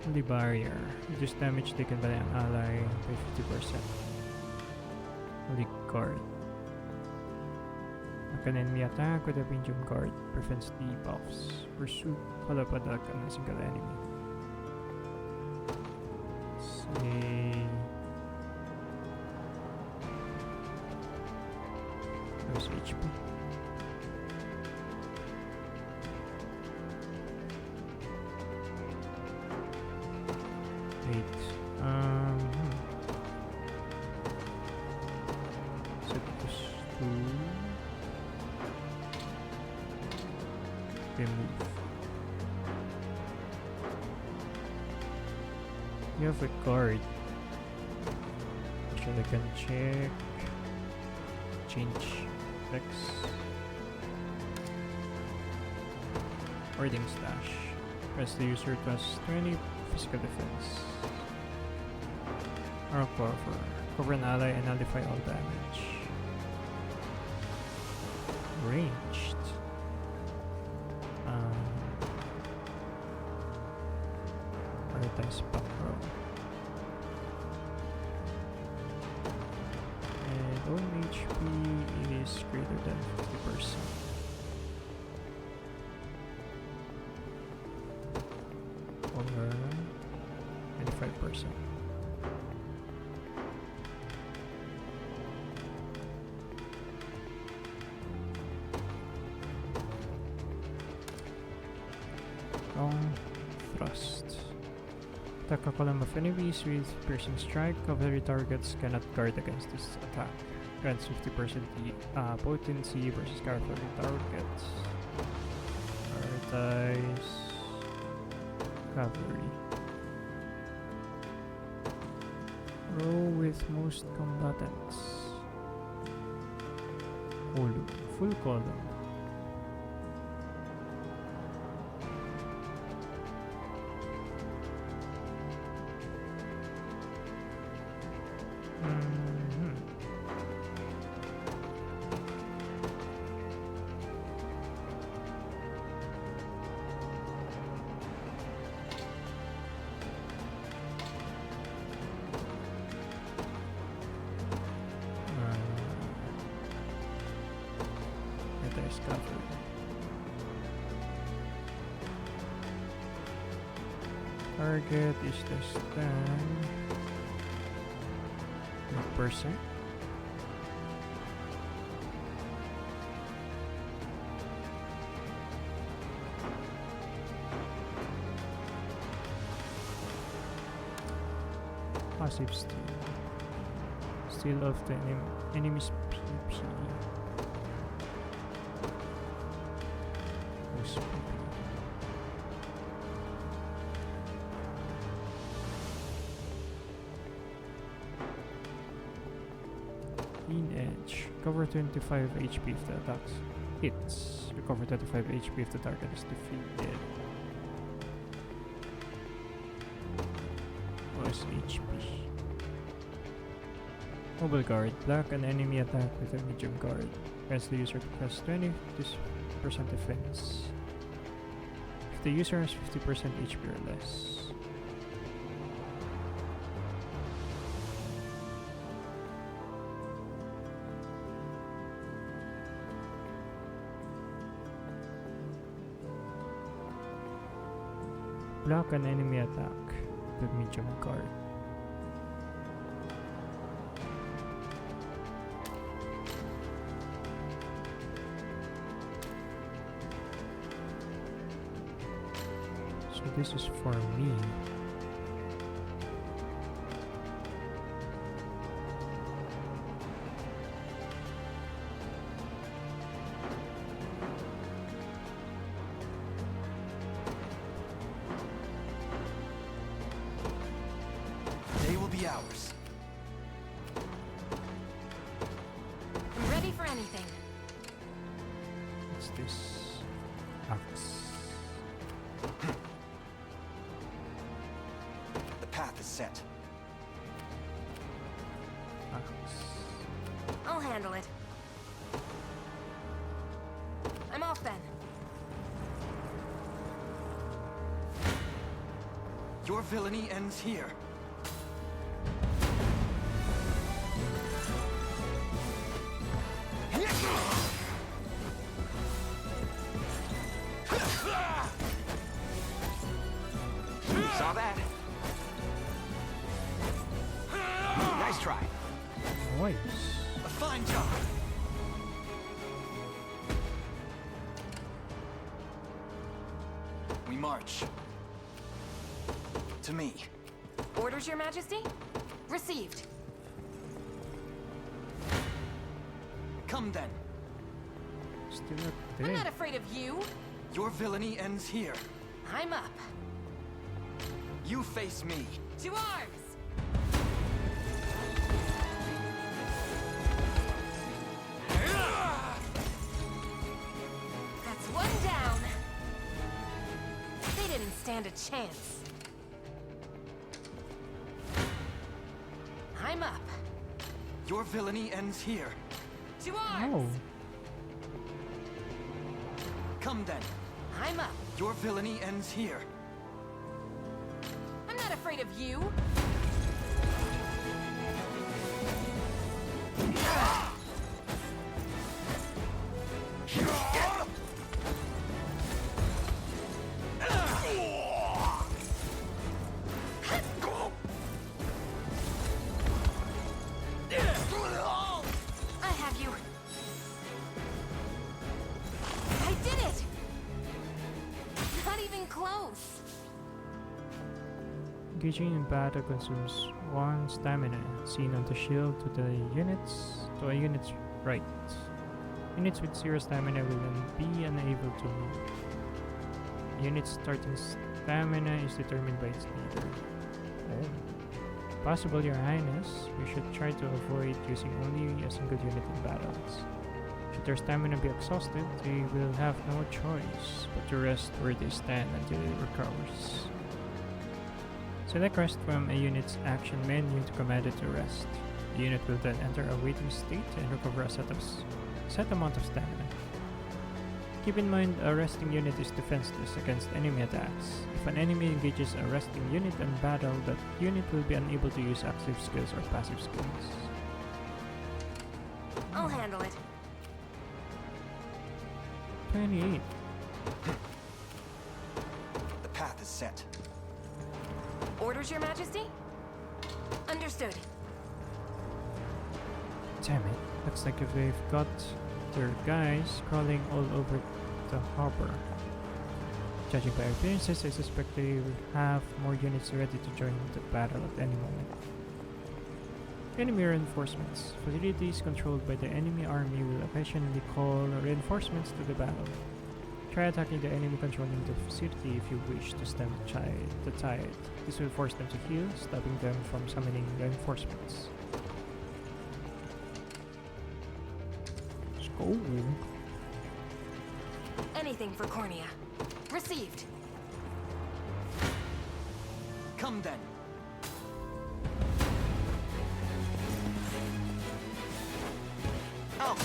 Holy barrier. Reduce damage taken by an ally by 50%. Holy guard. An enemy attack with a medium guard prevents debuffs. Pursue follow-up attack on a single enemy. Say where's HP? Wait. Set this to move. You have a guard. So I can check. Change X. Wording stash. Press the user +20 physical defense. Or cover. Cover an ally and nullify all damage. Ranged. Prioritize back row. And own HP is greater than 50%. Or 25%. Long thrust. Attack a column of enemies with piercing strike. Cavalry targets cannot guard against this attack. Grants 50% potency versus cavalry targets. Prioritize cavalry. Row with most combatants. Full column. Target is less than a person. Passive steal. Steal of the enemy's PP. Who's PP? Keen Edge. Recover 25 HP if the attack hits. Recover 25 HP if the target is defeated. Plus HP. Mobile guard. Block an enemy attack with a medium guard. Grants the user plus 20% defense. If the user has 50% HP or less. Block an enemy attack with medium guard. So this is for me. Ours. I'm ready for anything. What's this? Axe. The path is set. Axe. I'll handle it. I'm off then. Your villainy ends here. Saw that. Nice try. Nice. A fine job. We march. To me. Orders, Your Majesty? Received. Come then. Still not I'm dead. not afraid of you. Your villainy ends here. I'm up. You face me. To arms! That's one down. They didn't stand a chance. I'm up. Your villainy ends here. To arms! Oh. Come then. I'm up. Your villainy ends here. I'm not afraid of you. I have you. I did it! Not even close. Engaging in battle consumes 1 stamina, seen on the shield to a unit's right. Units with 0 stamina will then be unable to move. Unit's starting stamina is determined by its leader. Oh. Possible, Your Highness, we should try to avoid using only a single unit in battles. Should their stamina be exhausted, they will have no choice but to rest where they stand until it recovers. Select rest from a unit's action menu to command it to rest. The unit will then enter a waiting state and recover a set amount of stamina. Keep in mind, a resting unit is defenseless against enemy attacks. If an enemy engages a resting unit in battle, that unit will be unable to use active skills or passive skills. I'll handle it. 28. The path is set. Orders, Your Majesty? Understood. Damn it. Looks like if they've got their guys crawling all over the harbor. Judging by appearances, I suspect they will have more units ready to join the battle at any moment. Enemy reinforcements. Facilities controlled by the enemy army will occasionally call reinforcements to the battle. Try attacking the enemy controlling the facility if you wish to stem the tide. This will force them to heal, stopping them from summoning reinforcements. Let's go. Anything for Cornea. Received. Come then. Oh.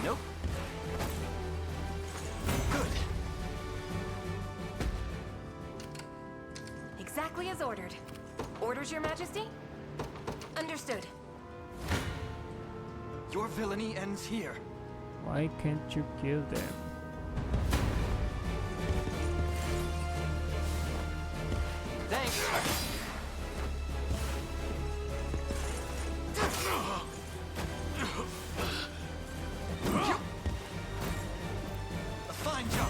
Nope. Good. Exactly as ordered. Orders, Your Majesty? Understood. Your villainy ends here. Why can't you kill them? Thanks. A fine job.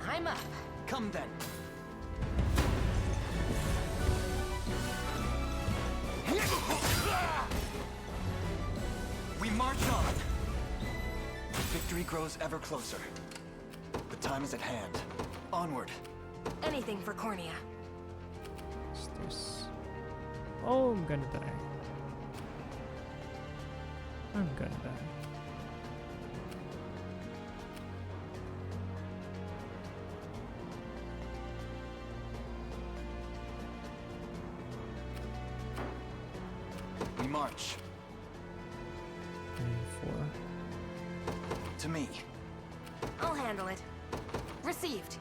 I'm up. Come then. We march on. Victory grows ever closer. The time is at hand. Onward. Anything for Cornea. What's this? Oh, I'm gonna die. I'm gonna die. We march. 4. To me. I'll handle it. Received.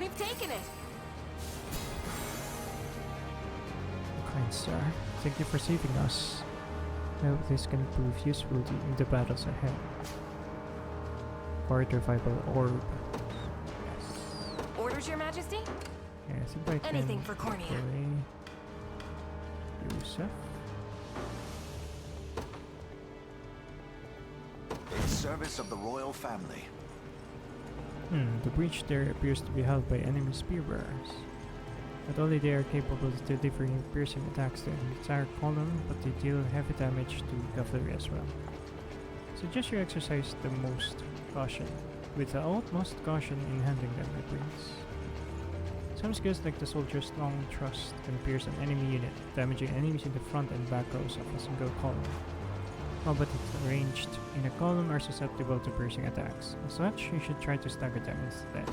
We've taken it. Kind sir, thank you for saving us. I hope this can prove useful in the battles ahead. Guard revival orb. Yes. Orders, Your Majesty? Yeah, I think I can Anything for Cornea. Yusuf. In service of the royal family. The breach there appears to be held by enemy spearbearers. Not only they are capable of delivering piercing attacks to an entire column, but they deal heavy damage to cavalry as well. Suggest you exercise the most caution, with the utmost caution in handling them, my prince. Some skills like the soldier's long thrust can pierce an enemy unit, damaging enemies in the front and back rows of a single column. Combatants arranged in a column are susceptible to piercing attacks. As such, you should try to stagger them instead.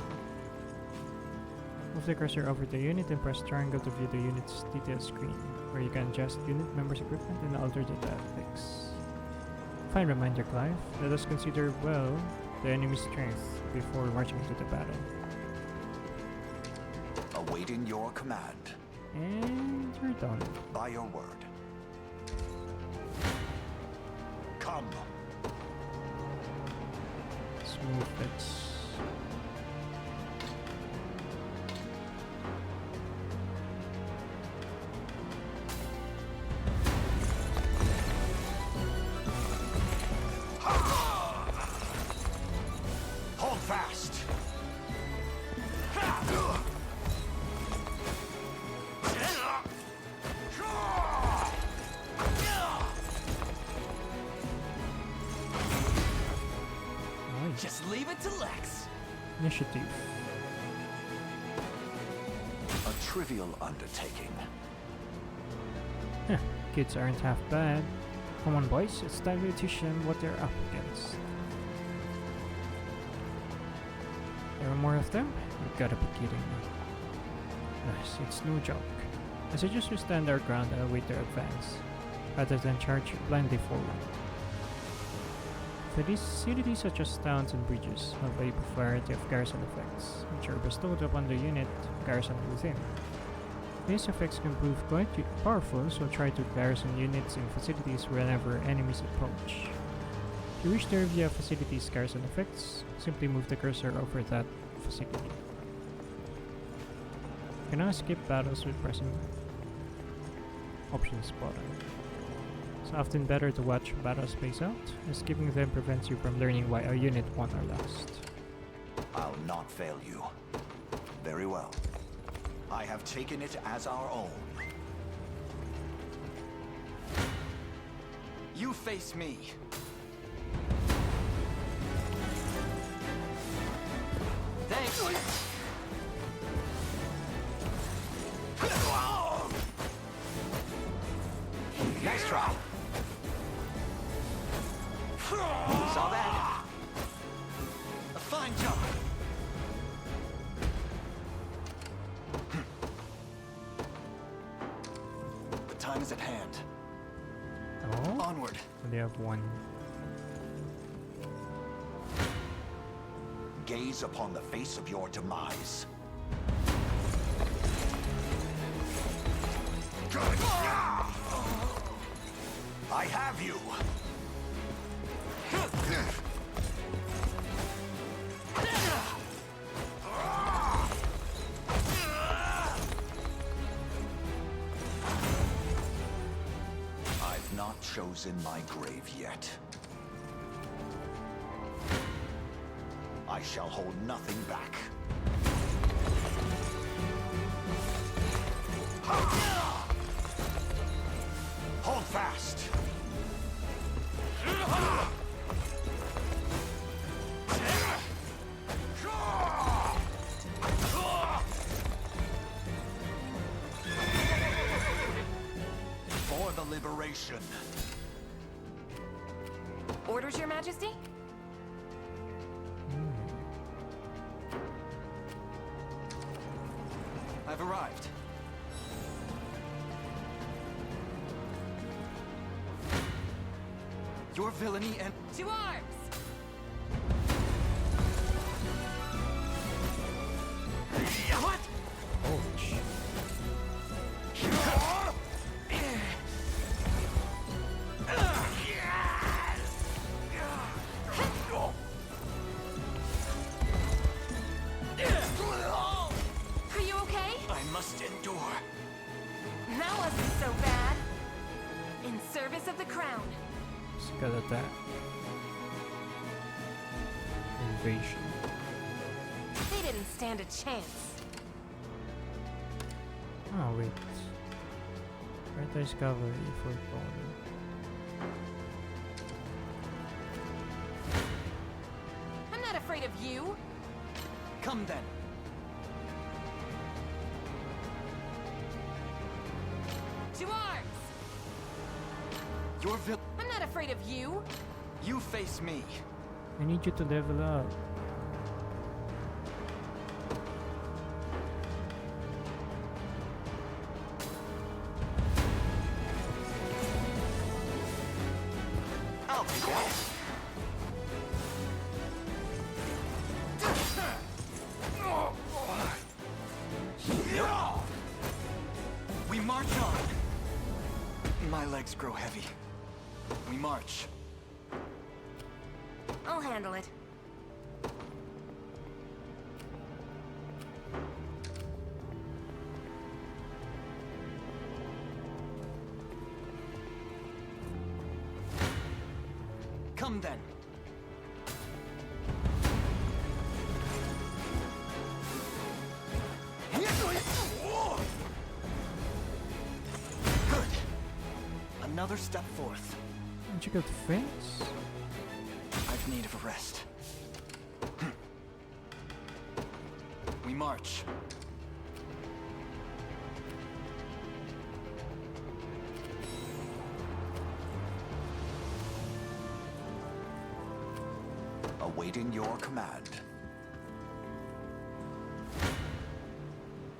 Move the cursor over the unit and press triangle to view the unit's detail screen, where you can adjust unit members' equipment and alter the tactics. Fine reminder, Clive. Let us consider well the enemy's strength before marching into the battle. Awaiting your command. And you're done. By your word. Come. Let's move it. Hold fast. Just leave it to Lex. Initiative. A trivial undertaking. Huh, kids aren't half bad. Come on, boys, it's time to teach them what they're up against. There are more of them? You gotta be kidding me. Nice, it's no joke. I suggest we stand our ground and await their advance, rather than charge blindly forward. Facilities such as towns and bridges have a variety of garrison effects, which are bestowed upon the unit garrisoned within. These effects can prove quite powerful, so try to garrison units in facilities whenever enemies approach. If you wish to review a facility's garrison effects, simply move the cursor over that facility. You can now skip battles with pressing options button. It's often better to watch battles plays out, as skipping them prevents you from learning why a unit won or lost. I'll not fail you. Very well. I have taken it as our own. You face me. Thanks. Nice try. Saw that. A fine job. The time is at hand. Oh? Onward. They have one. Gaze upon the face of your demise. I have you! I've not chosen my grave yet. I shall hold nothing back. Hold fast! For the liberation. Orders, Your Majesty? I've arrived. Your villainy and... To arms! What? Ouch. Are you okay? I must endure. That wasn't so bad. In service of the crown. Skeleton. Invasion. They didn't stand a chance. Oh wait. Prioritize cavalry for opponent. I'm not afraid of you. Come then. To arms! Your I'm not afraid of you. You face me. I need you to level up. I'll be back. We march on. My legs grow heavy. We march. I'll handle it. Come then. Good. Another step forth. Don't you go to fence? I've need of a rest. We march. Awaiting your command.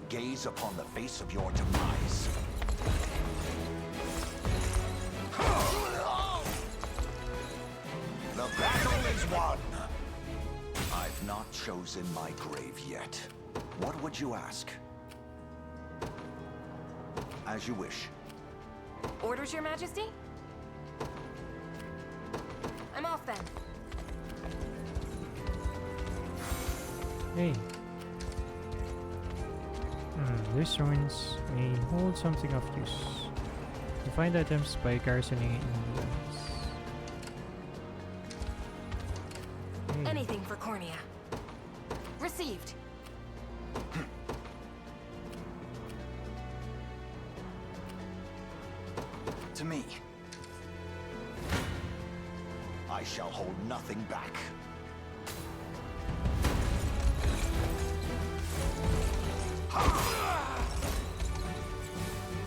Gaze upon the face of your demise. The battle is won! I've not chosen my grave yet. What would you ask? As you wish. Orders, Your Majesty? I'm off then. Hey. These ruins may hold something of use. You find items by garrisoning in ruins. Hey. Anything for Cornea. Received. To me. I shall hold nothing back.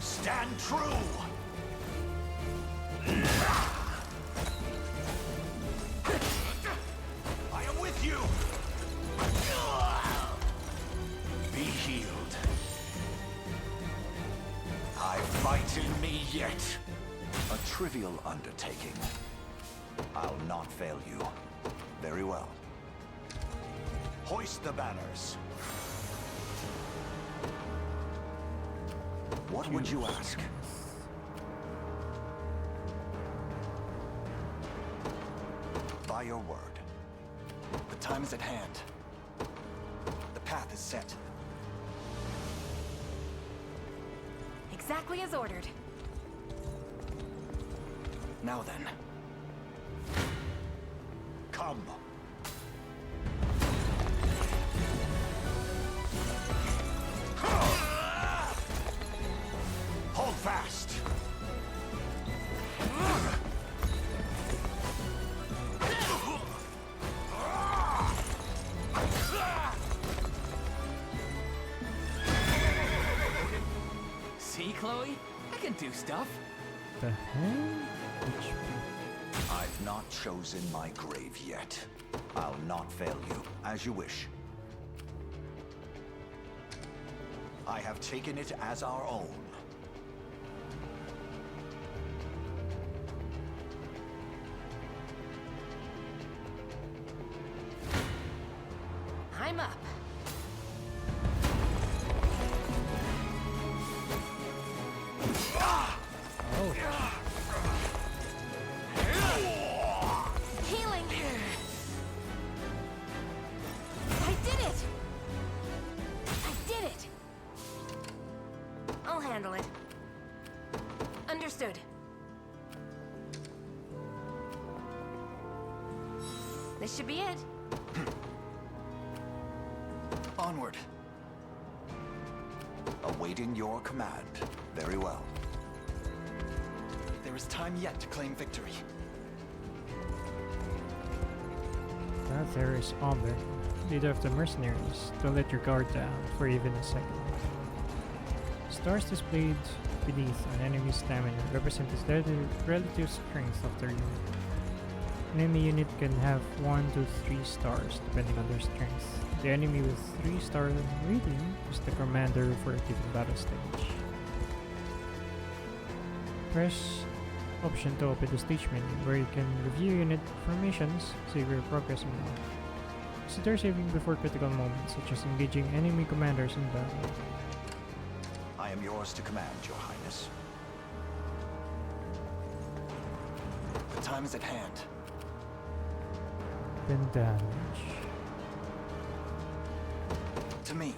Stand true! I am with you! Be healed. I fight in me yet. A trivial undertaking. I'll not fail you. Very well. Hoist the banners. What would you ask? By your word. The time is at hand. The path is set. Exactly as ordered. Now then. Come. Hold fast. See, Chloe? I can do stuff. The hell? I've not chosen my grave yet. I'll not fail you, as you wish. I have taken it as our own. I'm up. Healing. I did it. I did it. I'll handle it. Understood. This should be it. Onward. Awaiting your command. Very well. There is time yet to claim victory. That there is Omen, leader of the mercenaries. Don't let your guard down for even a second. Stars displayed beneath an enemy's stamina represent the relative strength of their unit. An enemy unit can have 1 to 3 stars depending on their strength. The enemy with 3-star rating is the commander for a given battle stage. Press option to open the stage menu where you can review unit formations, save your progress and more. Consider saving before critical moments such as engaging enemy commanders in battle. I am yours to command, Your Highness. The time is at hand. Then damage. To me.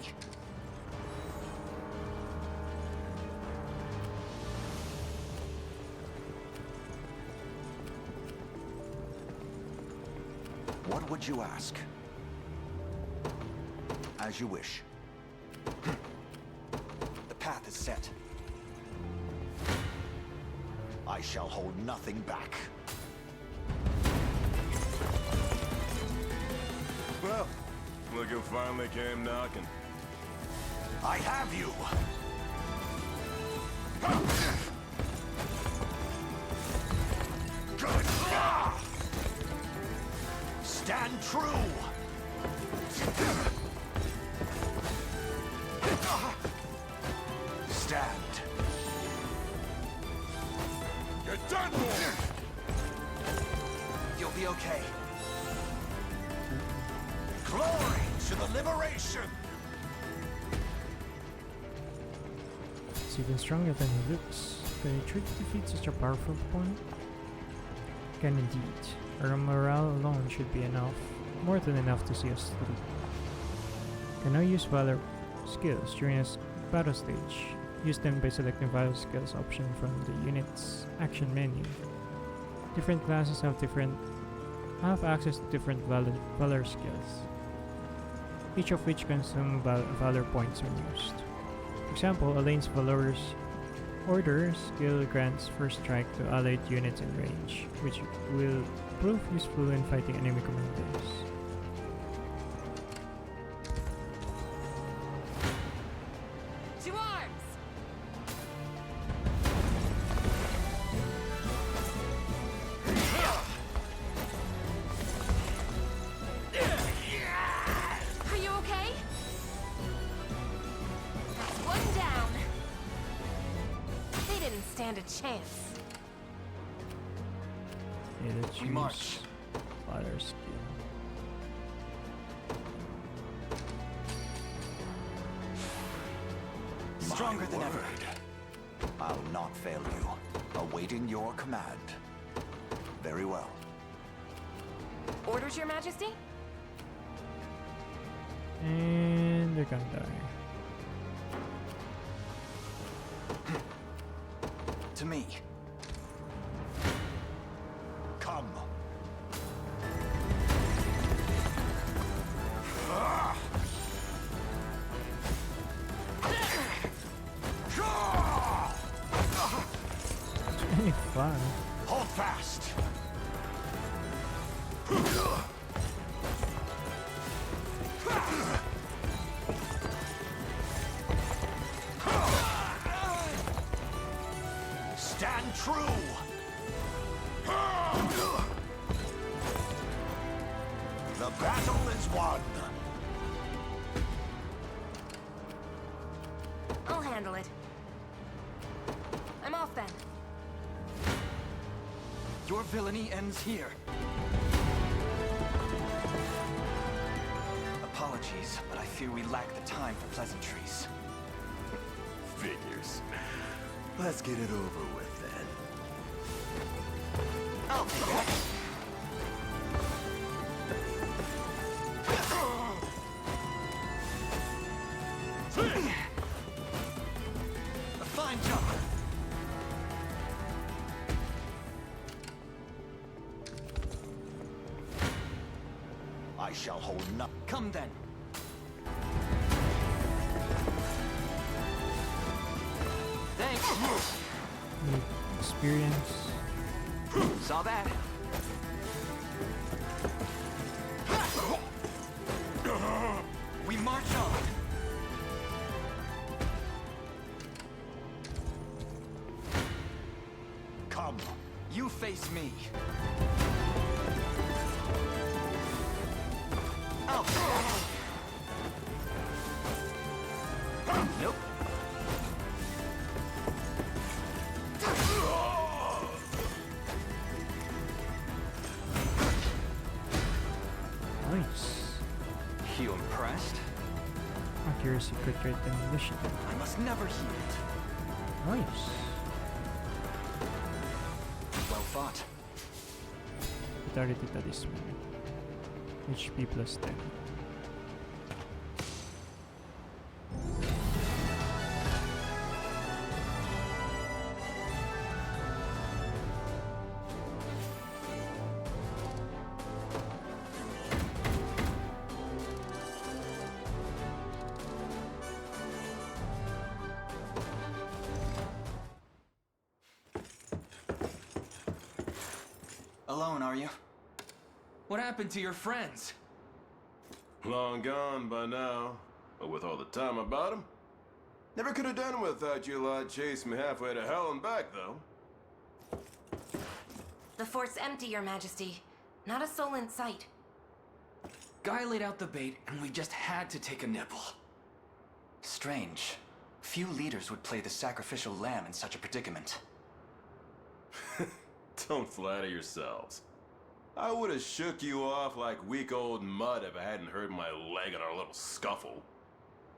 What would you ask? As you wish. The path is set. I shall hold nothing back. Well, look who finally came knocking. I have you! Stand true! Stand. You're done for! You'll be okay. Glory to the liberation! It's even stronger than he looks. Can he truly defeat such a powerful opponent? Can indeed. Our morale alone should be enough. More than enough to see us through. Can now use Valor skills during a battle stage. Use them by selecting Valor skills option from the unit's action menu. Different classes have access to different Valor skills, each of which consume Valor points when used. For example, Elaine's Valor's Order skill grants first strike to allied units in range, which will prove useful in fighting enemy commandos. To arms! Are you okay? That's one down. They didn't stand a chance. Yeah, let's use march. Valor skill. Stronger than ever. I'll not fail you. Awaiting your command. Very well. Orders, Your Majesty? And they're gonna die. To me. Come. It's really fun. Hold fast. Stand true. The battle is won. I'll handle it. I'm off then. Your villainy ends here. Apologies, but I fear we lack the time for pleasantries. Figures. Let's get it over with then. I'll take that. A fine job. I shall hold no. Come then. Thanks. Need experience. Saw that. We march on. Come. You face me. Out. Nope. Nice. You impressed? Accuracy, crit rate, and initiative. I must never yield. Nice. Well fought. Vitality Talisman. HP plus 10. Alone, are you? What happened to your friends? Long gone by now. But with all the time about them, Never could have done without you lot chasing me halfway to hell and back, though. The fort's empty, Your Majesty. Not a soul in sight. Guy laid out the bait, and we just had to take a nibble. Strange. Few leaders would play the sacrificial lamb in such a predicament. Don't flatter yourselves. I would have shook you off like weak old mud if I hadn't hurt my leg in our little scuffle.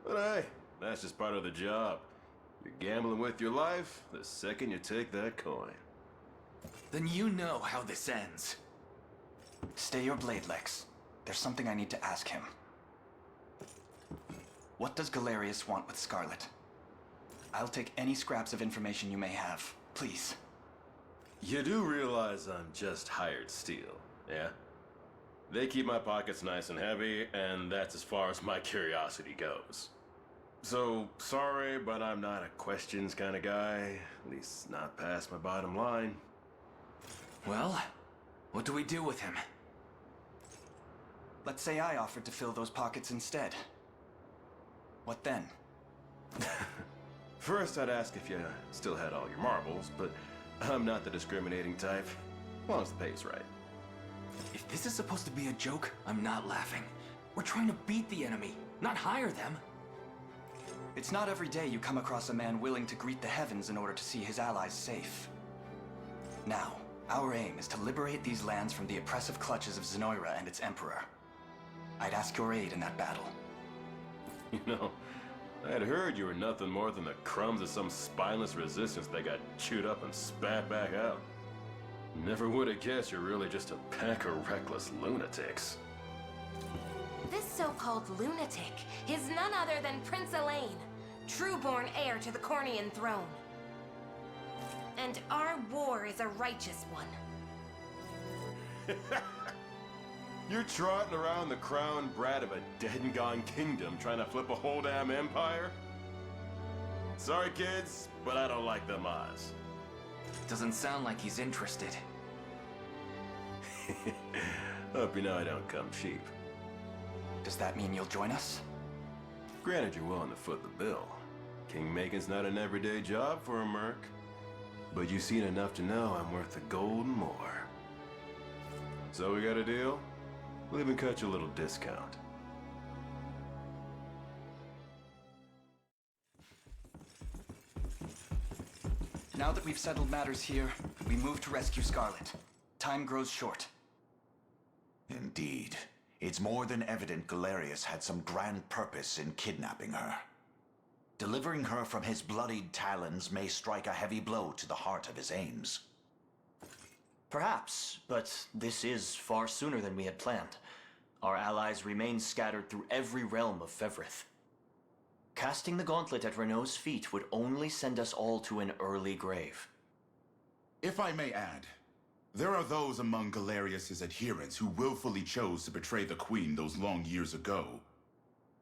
But hey, that's just part of the job. You're gambling with your life the second you take that coin. Then you know how this ends. Stay your blade, Lex. There's something I need to ask him. What does Galerius want with Scarlet? I'll take any scraps of information you may have, please. You do realize I'm just hired steel, yeah? They keep my pockets nice and heavy, and that's as far as my curiosity goes. So, sorry, but I'm not a questions kind of guy. At least not past my bottom line. Well, what do we do with him? Let's say I offered to fill those pockets instead. What then? First, I'd ask if you still had all your marbles, but I'm not the discriminating type. As long as the pay's right. If this is supposed to be a joke, I'm not laughing. We're trying to beat the enemy, not hire them. It's not every day you come across a man willing to greet the heavens in order to see his allies safe. Now, our aim is to liberate these lands from the oppressive clutches of Zenoira and its emperor. I'd ask your aid in that battle. You know, I'd heard you were nothing more than the crumbs of some spineless resistance that got chewed up and spat back out. Never would have guessed you're really just a pack of reckless lunatics. This so-called lunatic is none other than Prince Elaine, true-born heir to the Cornian throne. And our war is a righteous one. You're trotting around the crowned brat of a dead and gone kingdom trying to flip a whole damn empire? Sorry, kids, but I don't like them odds. Doesn't sound like he's interested. Hope you know I don't come cheap. Does that mean you'll join us? Granted, you're willing to foot the bill. King-making's not an everyday job for a merc. But you've seen enough to know I'm worth the gold and more. So we got a deal? We'll even cut you a little discount. Now that we've settled matters here, we move to rescue Scarlet. Time grows short. Indeed. It's more than evident Galerius had some grand purpose in kidnapping her. Delivering her from his bloodied talons may strike a heavy blow to the heart of his aims. Perhaps, but this is far sooner than we had planned. Our allies remain scattered through every realm of Fevrith. Casting the gauntlet at Renault's feet would only send us all to an early grave. If I may add, there are those among Galerius's adherents who willfully chose to betray the Queen those long years ago.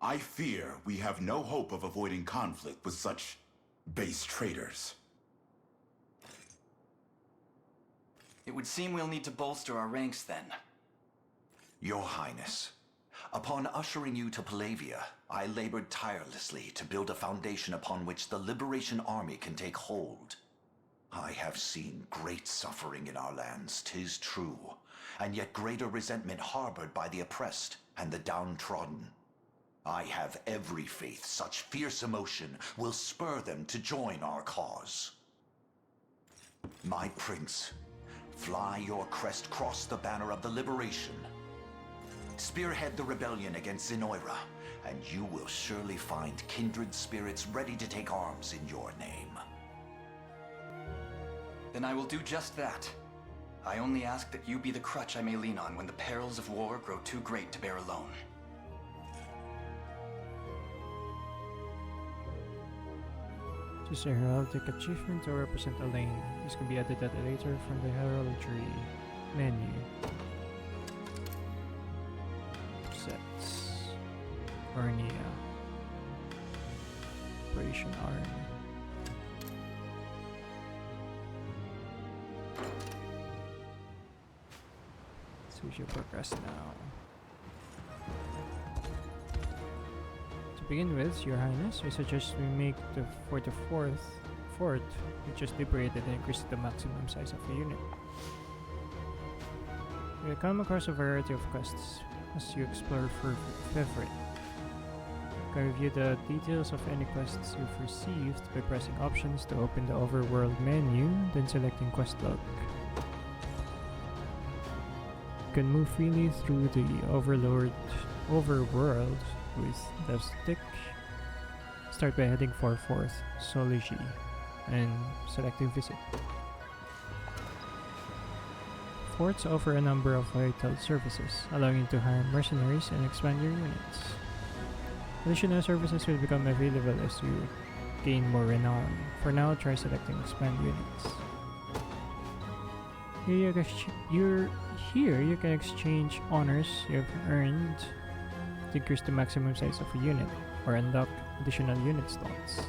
I fear we have no hope of avoiding conflict with such base traitors. It would seem we'll need to bolster our ranks then. Your Highness, upon ushering you to Palavia, I labored tirelessly to build a foundation upon which the Liberation Army can take hold. I have seen great suffering in our lands, 'tis true, and yet greater resentment harbored by the oppressed and the downtrodden. I have every faith such fierce emotion will spur them to join our cause. My prince, fly your crest across the banner of the Liberation. Spearhead the rebellion against Zenoira, and you will surely find kindred spirits ready to take arms in your name. Then I will do just that. I only ask that you be the crutch I may lean on when the perils of war grow too great to bear alone. Choose a heraldic achievement to represent a lane. This can be added at later from the heraldry menu. Sets. Cornea. Operation Arm. So we should progress now. To begin with, Your Highness, we suggest we make the 44th fort, which is liberated, and increase the maximum size of a unit. You will come across a variety of quests as you explore for favorite. You can review the details of any quests you've received by pressing options to open the overworld menu, then selecting quest log. You can move freely through the overworld with the stick. Start by heading for 4th Soligi and selecting visit. Forts offer a number of vital services, allowing you to hire mercenaries and expand your units. Additional services will become available as you gain more renown. For now, try selecting expand units. Here you can exchange honors you have earned to increase the maximum size of a unit or unlock additional unit slots.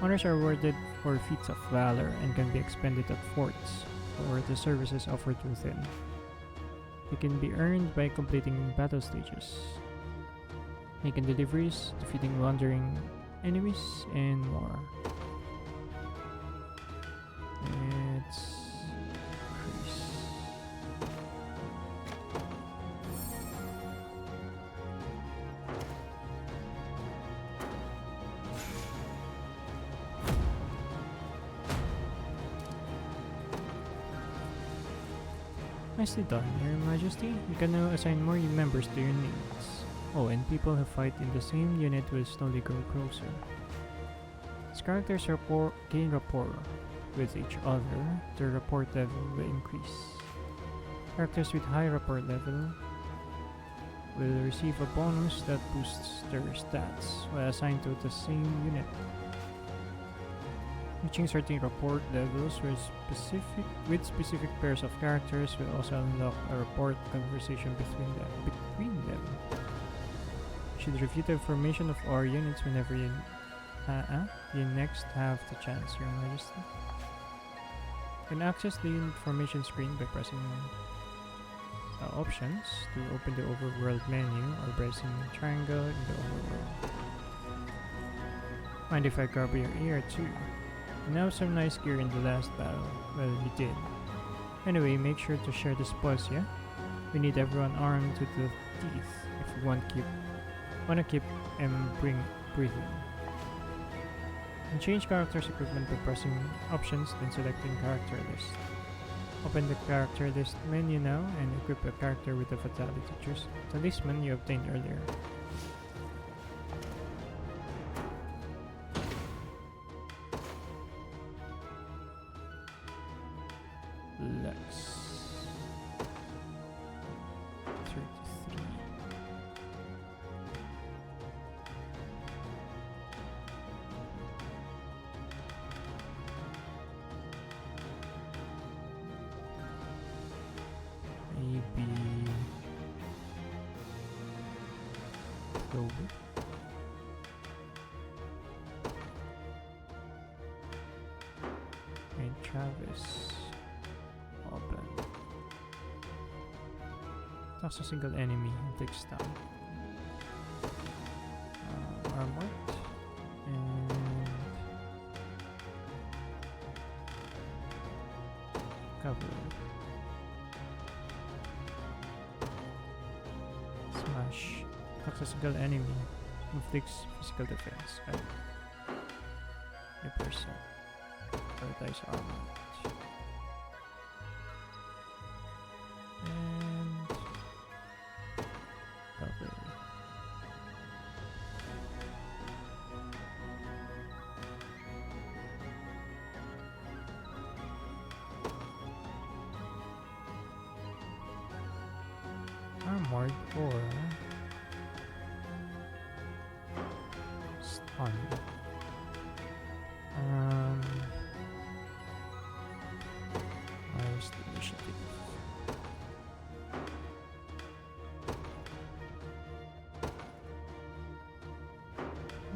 Honors are awarded for feats of valor and can be expended at forts or the services offered within. They can be earned by completing battle stages, making deliveries, defeating wandering enemies, and more. It's nicely done, Your Majesty. You can now assign more members to your needs. Oh, and people who fight in the same unit will slowly grow closer. As characters gain rapport with each other, their rapport level will increase. Characters with high rapport level will receive a bonus that boosts their stats while assigned to the same unit. Reaching certain rapport levels with specific pairs of characters will also unlock a rapport conversation between them. You should review the information of our units whenever you next have the chance, Your Majesty. You can access the information screen by pressing options to open the overworld menu or pressing triangle in the overworld. Mind if I grab your ear too? You now have some nice gear in the last battle. Well, you did. Anyway, make sure to share the spoils, yeah? We need everyone armed to the teeth if we want to keep breathing. And change character's equipment by pressing options, then selecting character list. Open the character list menu now and equip a character with the fatality talisman you obtained earlier. Lex 33. Maybe Clover. And Travis. Open. Toss a single enemy and takes down. Armored. And cover. Smash. Toss a single enemy. Inflicts physical defense. 5%. Prioritize armor. And cover. Armored or stun. Where's the initiative?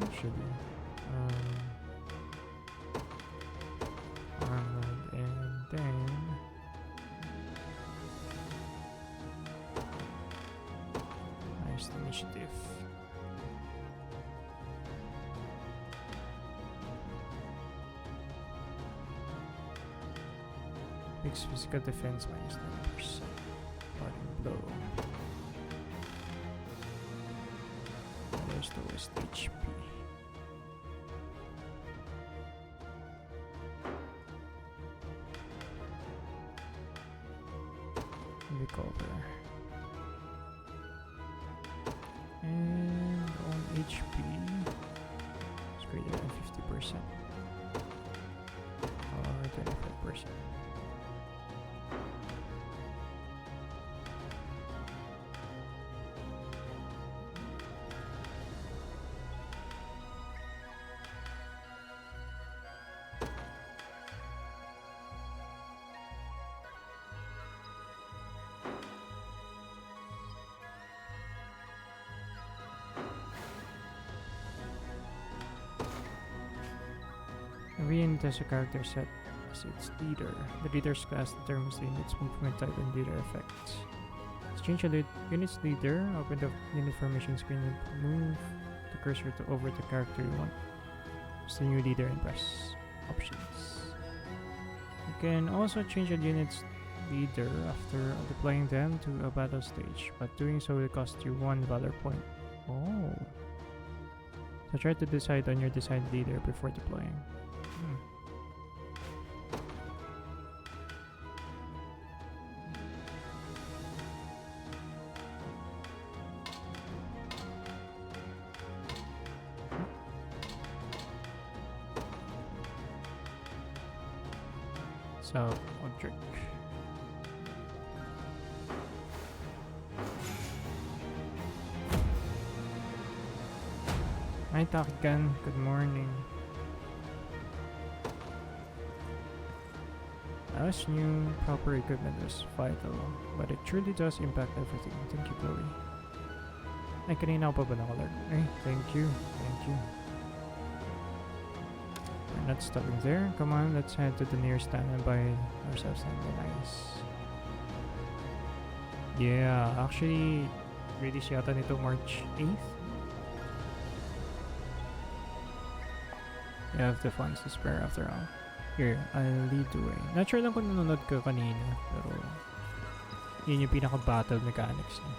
Actually, armored and then highest initiative. Makes physical defense minus 9%. Parting blow. There's the lowest HP. Recover. And on HP, it's greater than 50%. Or 25%. Every unit has a character set as its leader. The leader's class determines the unit's movement type and leader effects. To change a unit's leader, open the unit formation screen and move the cursor over the character you want. Use the new leader and press options. You can also change a unit's leader after deploying them to a battle stage, but doing so will cost you 1 valor point. Oh. So try to decide on your designed leader before deploying. So, Odric. Hi Takgan, good morning. As new, proper equipment is vital, but it truly does impact everything. Thank you, Chloe. Ay, kanina ako pa ba naka-alert? Ay, thank you. We're not stopping there. Come on, let's head to the nearest stand and buy ourselves something nice. Yeah, actually, release yata nito March 8th. You have the funds to spare after all. Here, I'll lead the way. Not sure lang kung nanonood ka kanina, pero yun yung pinaka-battle mechanics niya.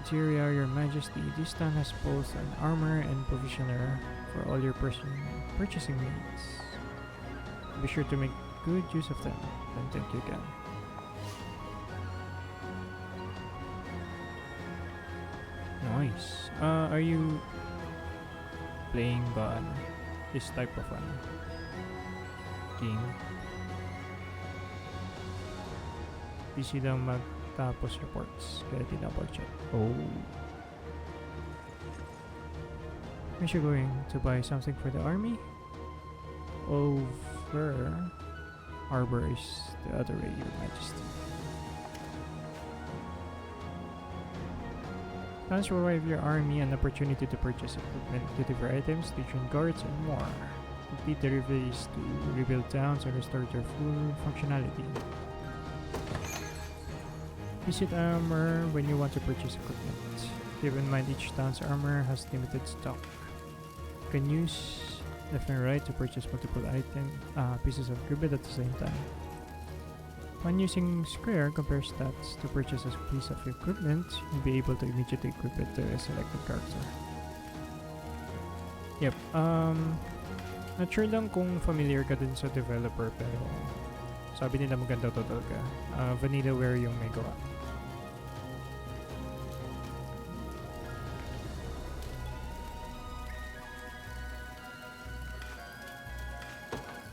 Interior, Your Majesty, this stand has both an armor and provisioner for all your purchasing needs. Be sure to make good use of them, and thank you again. Nice. Are you playing ba this type of game? PC lang magtapos reports, kaya di na budget. Oh. Are you going to buy something for the army? Over. Arbor is the other way, Your Majesty. Plans will provide your army an opportunity to purchase equipment, deliver items, station guards, and more. Complete deliveries to rebuild towns and restore their full functionality. Visit armor when you want to purchase equipment. Keep in mind each town's armor has limited stock. You can use left and right to purchase multiple pieces of equipment at the same time. When using Square, compare stats to purchase a piece of equipment, you'll be able to immediately equip it to a selected character. Yep, not sure lang kung familiar ka dun sa developer, pero sabi nila maganda to talaga. Vanillaware yung may gawa.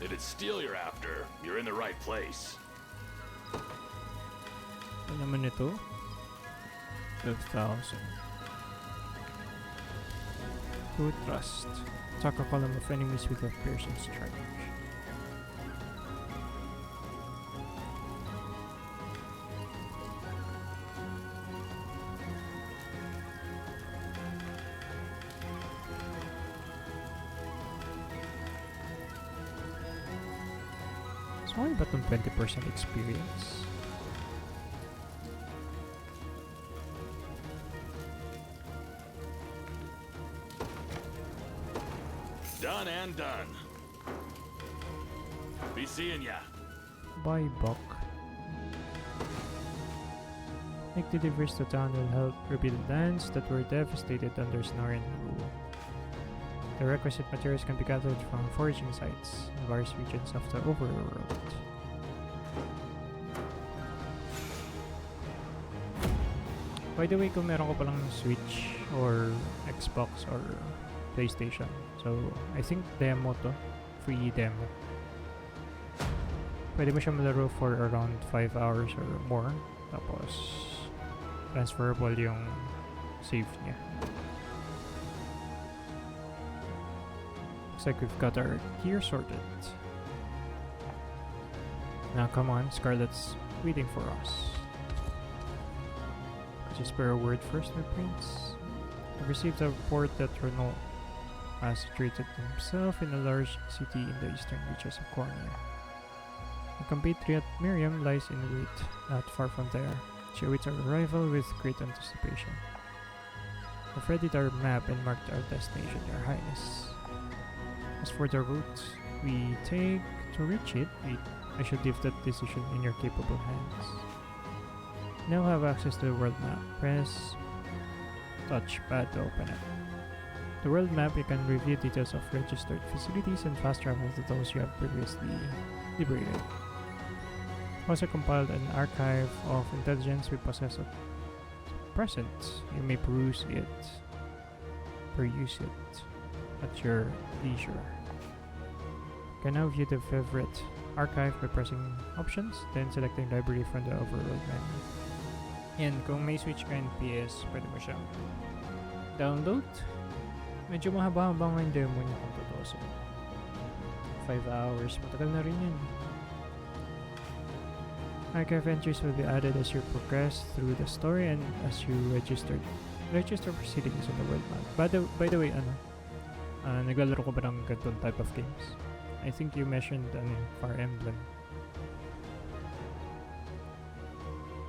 If it's steel you're after, you're in the right place. Ano naman ito? 12,000. True Trust. Attack a column of enemies with a piercing strike. So why ba itong 20% experience? Done and done. Be Be seeing ya. Bye, Buck. Make deliveries to town will help rebuild lands that were devastated under Snoran rule. The requisite materials can be gathered from foraging sites in various regions of the overworld. By the way, kung meron ko palang Switch or Xbox or PlayStation, so I think demo to, free demo. Pwede mo siya malaro for around 5 hours or more, tapos transferable yung save niya. Looks like we've got our gear sorted. Now come on, Scarlet's waiting for us. Just spare a word first, my prince. I've received a report that Renault has situated himself in a large city in the eastern reaches of Cornea. My compatriot Miriam lies in wait not far from there. She awaits our arrival with great anticipation. I've readied our map and marked our destination, Your Highness. As for the route we take to reach it, I should leave that decision in your capable hands. You now have access to the world map. Press touchpad to open it. The world map, you can review details of registered facilities and fast travel to those you have previously liberated. Also compiled an archive of intelligence we possess at present. You may peruse it at your leisure. You can now view the favorite archive by pressing options, then selecting library from the overworld menu. Yan, kung may Switch ka and PS, pwede mo siyang download. Medyo mahaba-haba nga yung demo niya kung totoo. 5 hours, matagal na rin yan. Archive entries will be added as you progress through the story and as you register proceedings on the world map. By the way, naglalaro ko ba ng ganitong type of games? I think you mentioned Fire Emblem.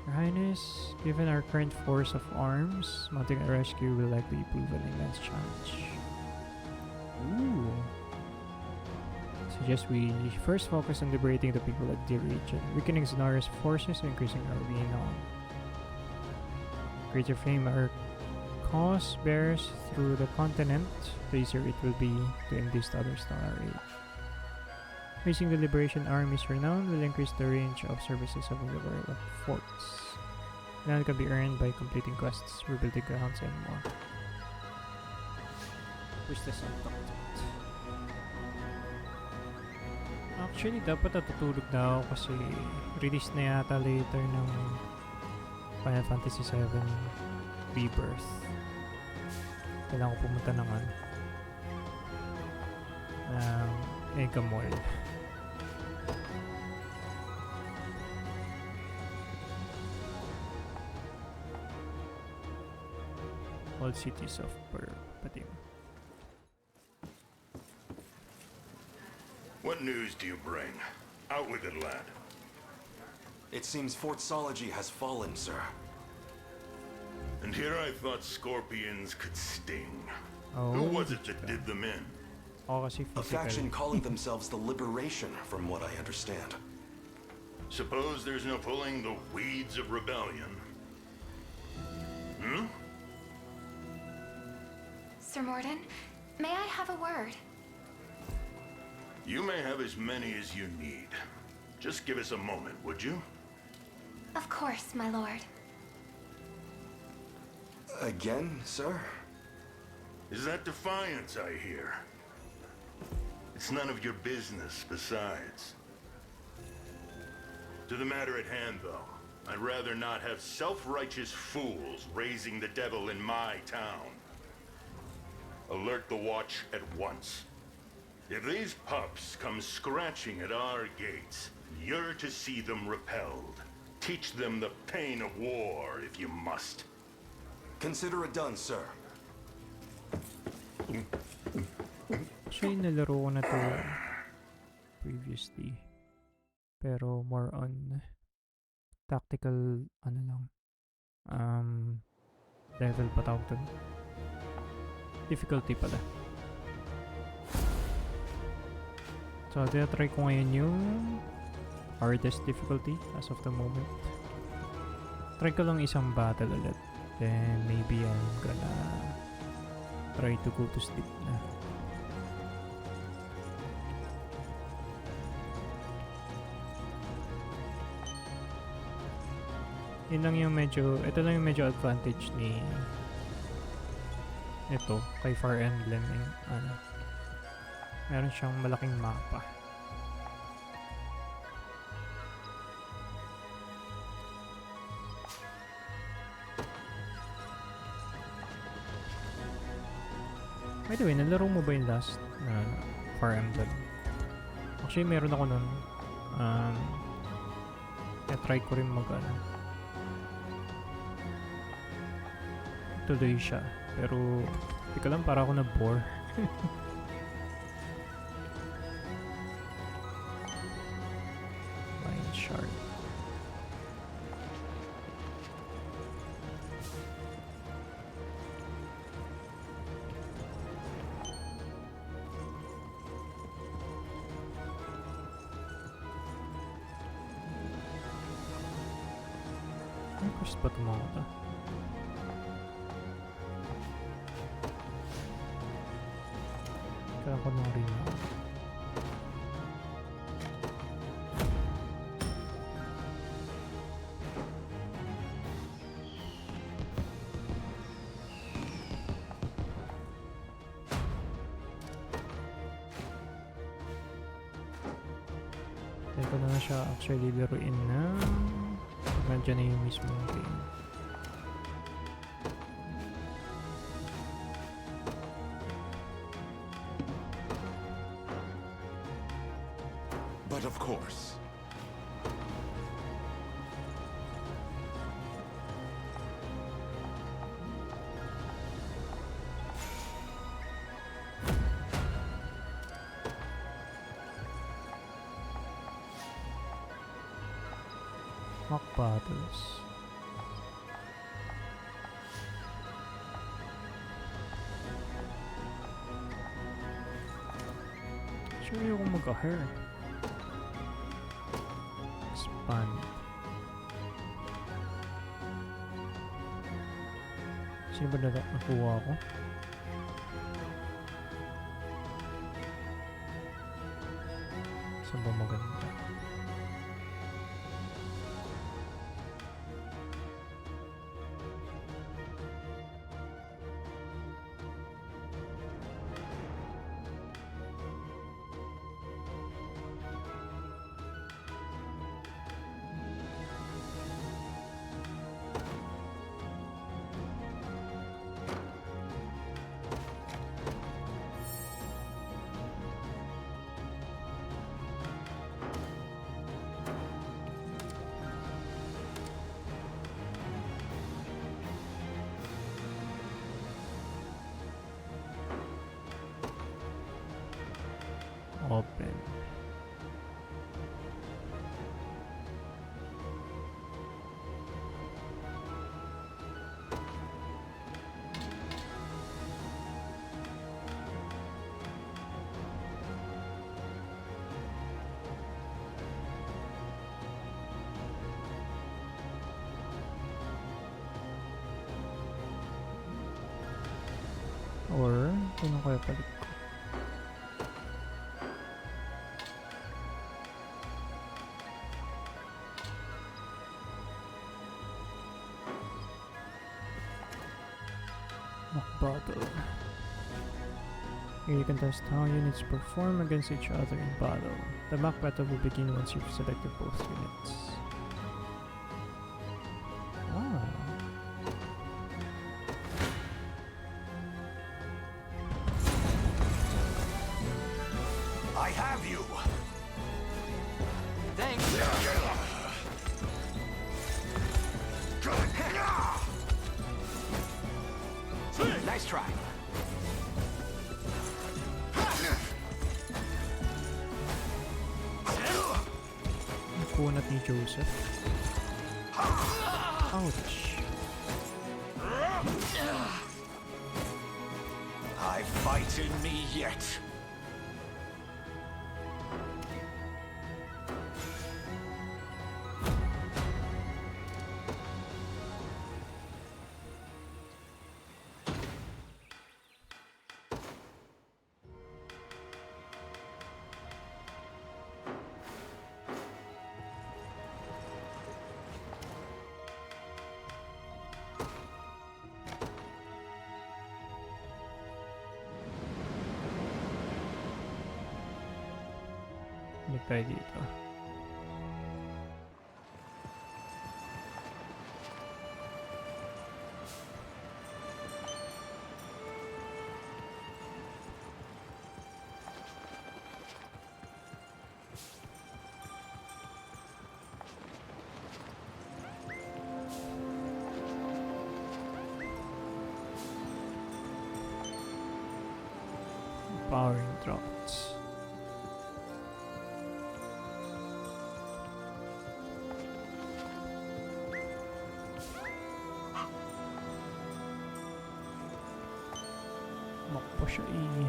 Your Highness, given our current force of arms, mounting a rescue will likely prove an immense challenge. Ooh. Suggest we first focus on liberating the people of the region, weakening Zanara's forces and increasing our renown. Greater fame our cause bears through the continent, the easier it will be to enlist others to our aid. Raising the Liberation Army's renown will increase the range of services of the world of forts. Renown can be earned by completing quests, rebuilding grounds, and more. Push this on top. Actually, dapat natutulog na ako kasi release na yata later ng Final Fantasy VII Rebirth. Kailangan ko pumunta ng Mega Mall. All cities of Padim. What news do you bring? Out with it, lad. It seems Fort Sology has fallen, sir. And here I thought scorpions could sting. Oh, who was it that did them in? A faction calling themselves the Liberation, from what I understand. Suppose there's no pulling the weeds of rebellion. Hmm? Sir Morden, may I have a word? You may have as many as you need. Just give us a moment, would you? Of course, my lord. Again, sir? Is that defiance I hear? It's none of your business, besides. To the matter at hand, though, I'd rather not have self-righteous fools raising the devil in my town. Alert the watch at once. If these pups come scratching at our gates, you're to see them repelled. Teach them the pain of war, if you must. Consider it done, sir. Actually, nalaro ko na to previously. Pero more on tactical, level pa tawag dun. Difficulty pala. So, tinatry ko ngayon yung hardest difficulty as of the moment. Try ko lang isang battle ulit. Then, maybe I'm gonna try to go to sleep na. Ito lang yung medyo advantage ni ito kay Fire Emblem yung meron siyang malaking mapa. By the way, nalaro mo ba yung last na Fire Emblem? Actually, meron ako nun. Try ko rin tuloy siya. Pero, hindi ko lang, para ako na-bore. Mind Shard. Ang first ba tumawa ito? Kaya ako nung rin na. Kaya ko na siya actually laruin na nandiyan na yung mismong game. But of course. Mock battles. Sure yung mag-hair. Expand. Sino ba nakuha ako? Saan ba maganda? Open. Or, ano kaya palit ko? Battle. Here you can test how units perform against each other in battle. The mock battle will begin once you've selected both units. Ah. I have you! Thanks! Nice try. Nakunat ni Joseph. Ouch. I fight in me yet. tayo dito. Powering drops. Makpo siya eh.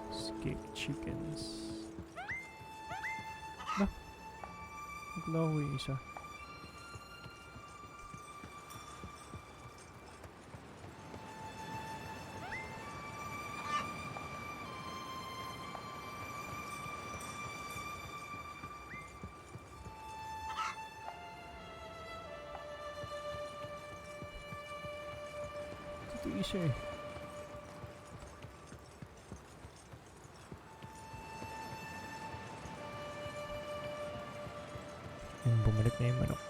Escape chickens. Ba? Naglaho yung isa. Ito isa eh. Bumalik na yung manok.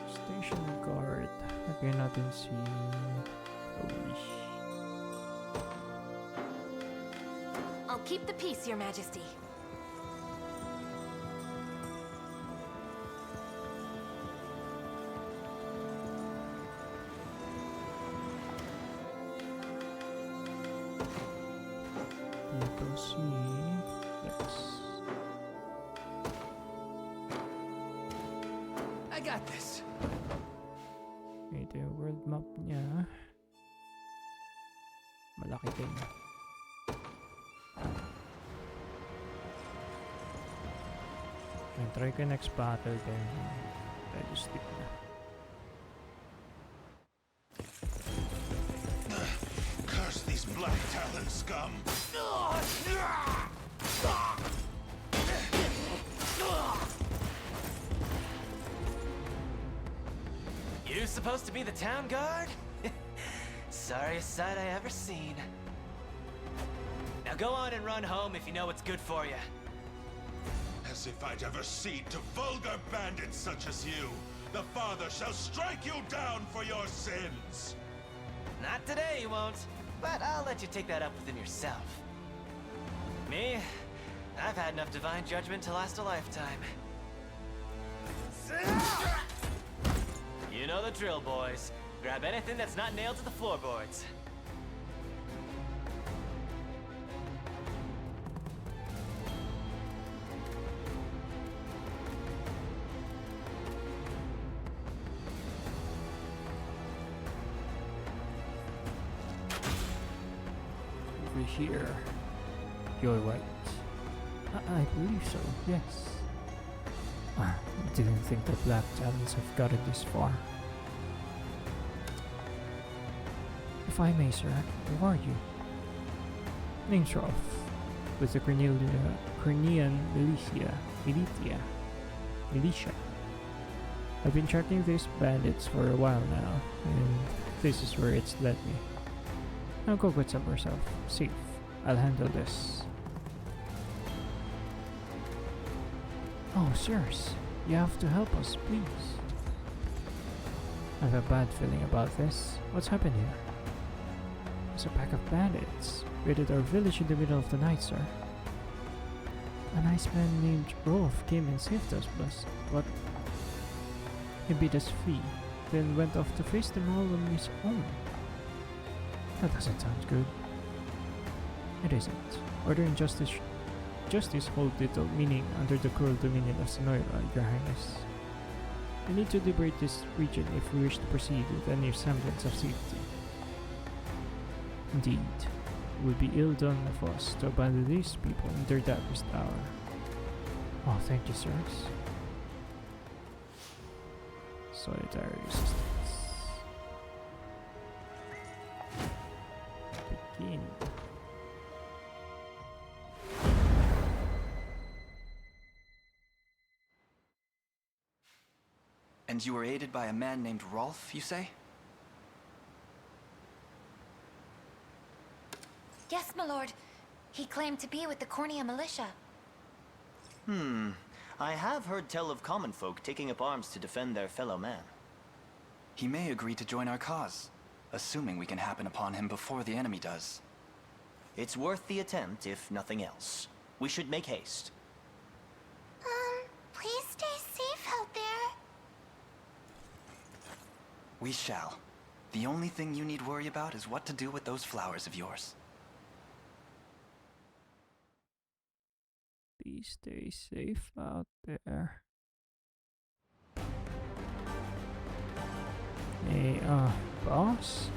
Station guard. Lagyan natin si Owish. I'll keep the peace, Your Majesty. Dito si Lex. I got this. Ito yung world map niya. Malaki din. Try ko next battle then tayo stick na. Curse these Black Talon scum! You supposed to be the town guard? Sorriest sight I ever seen. Now go on and run home if you know what's good for you. As if I'd ever cede to vulgar bandits such as you. The Father shall strike you down for your sins. Not today, you won't. But I'll let you take that up within yourself. Me? I've had enough divine judgment to last a lifetime. You know the drill, boys. Grab anything that's not nailed to the floorboards. Over here. You're right. I believe so, yes. I didn't think the Black Talons have gotten this far. If I may, sir, who are you? Name's Rolf, with the Cornean Militia. I've been tracking these bandits for a while now, and this is where it's led me. Now go get some yourself. Safe. I'll handle this. Oh, sirs, you have to help us, please. I have a bad feeling about this. What's happened here? It's a pack of bandits raided our village in the middle of the night, sir. A nice man named Rolf came and saved us, but he bid us flee, then went off to face them all on his own. That doesn't sound good. It isn't. Order and justice hold little meaning under the cruel dominion of Sonoira, Your Highness. We need to liberate this region if we wish to proceed with any semblance of safety. Indeed. would be ill done of us to abandon these people in their darkest hour. Oh, thank you, sirs. Solitary resistance. Begin. And you were aided by a man named Rolf, you say? Yes, my lord. He claimed to be with the Cornea militia. I have heard tell of common folk taking up arms to defend their fellow man. He may agree to join our cause, assuming we can happen upon him before the enemy does. It's worth the attempt, if nothing else. We should make haste. Please stay safe out there. We shall. The only thing you need worry about is what to do with those flowers of yours. Please stay safe out there. Hey, boss?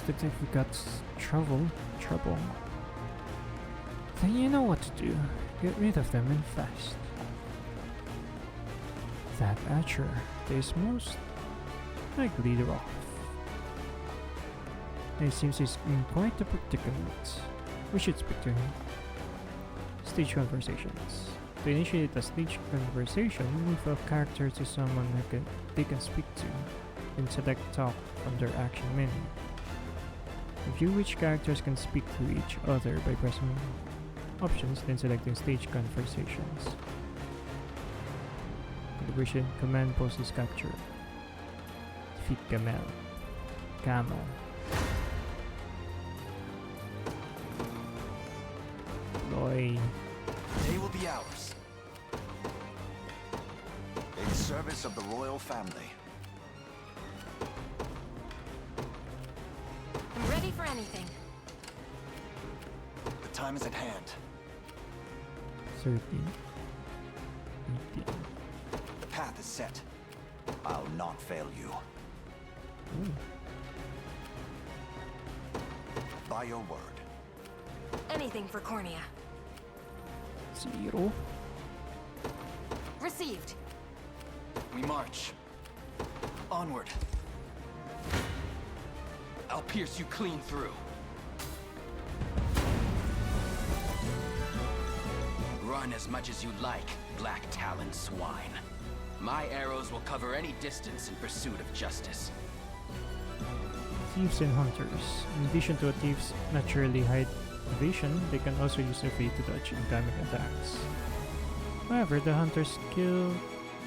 Looks like we got trouble. Then you know what to do. Get rid of them and fast. That archer is most likely the Rolf. It seems he's in quite a predicament. We should speak to him. Stage conversations. To initiate a stage conversation, move a character to someone they can speak to, and select talk from their action menu. Review which characters can speak to each other by pressing options, then selecting stage conversations. Calibration command post is captured. Defeat Camel. Loy. They will be ours. In service of the royal family. I'm ready for anything. The time is at hand. 13. 18. The path is set. I'll not fail you. Ooh. By your word. Anything for Cornea. 0. Received. We march. Onward. I'll pierce you clean through. Run as much as you like, black-taloned swine. My arrows will cover any distance in pursuit of justice. Thieves and hunters. In addition to a thief's naturally high vision, they can also use their feet to dodge incoming attacks. However, the hunter's skill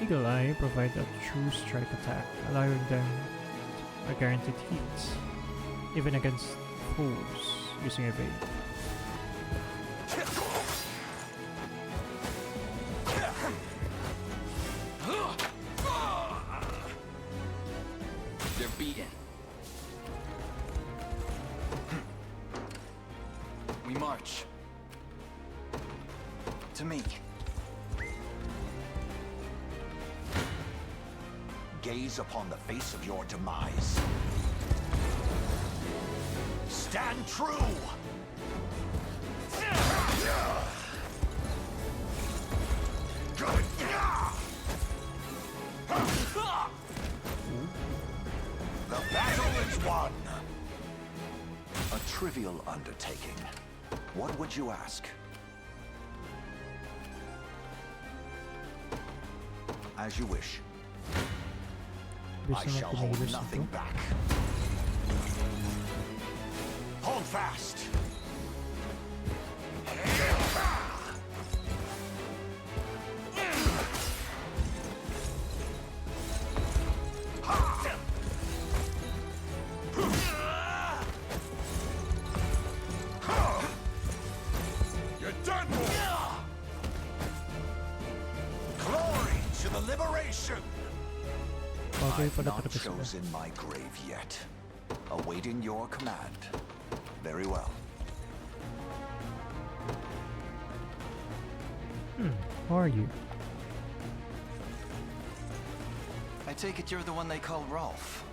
Eagle Eye provide a true strike attack, allowing them a guaranteed hit, even against foes using evade. They're beaten. We march. To me. Gaze upon the face of your demise. Stand true! The battle is won! A trivial undertaking. What would you ask? As you wish. I shall hold nothing back. Hold fast! You're done for! Glory to the liberation! I've not chosen my grave yet. Awaiting your command. Very well. Who are you? I take it you're the one they call Rolf.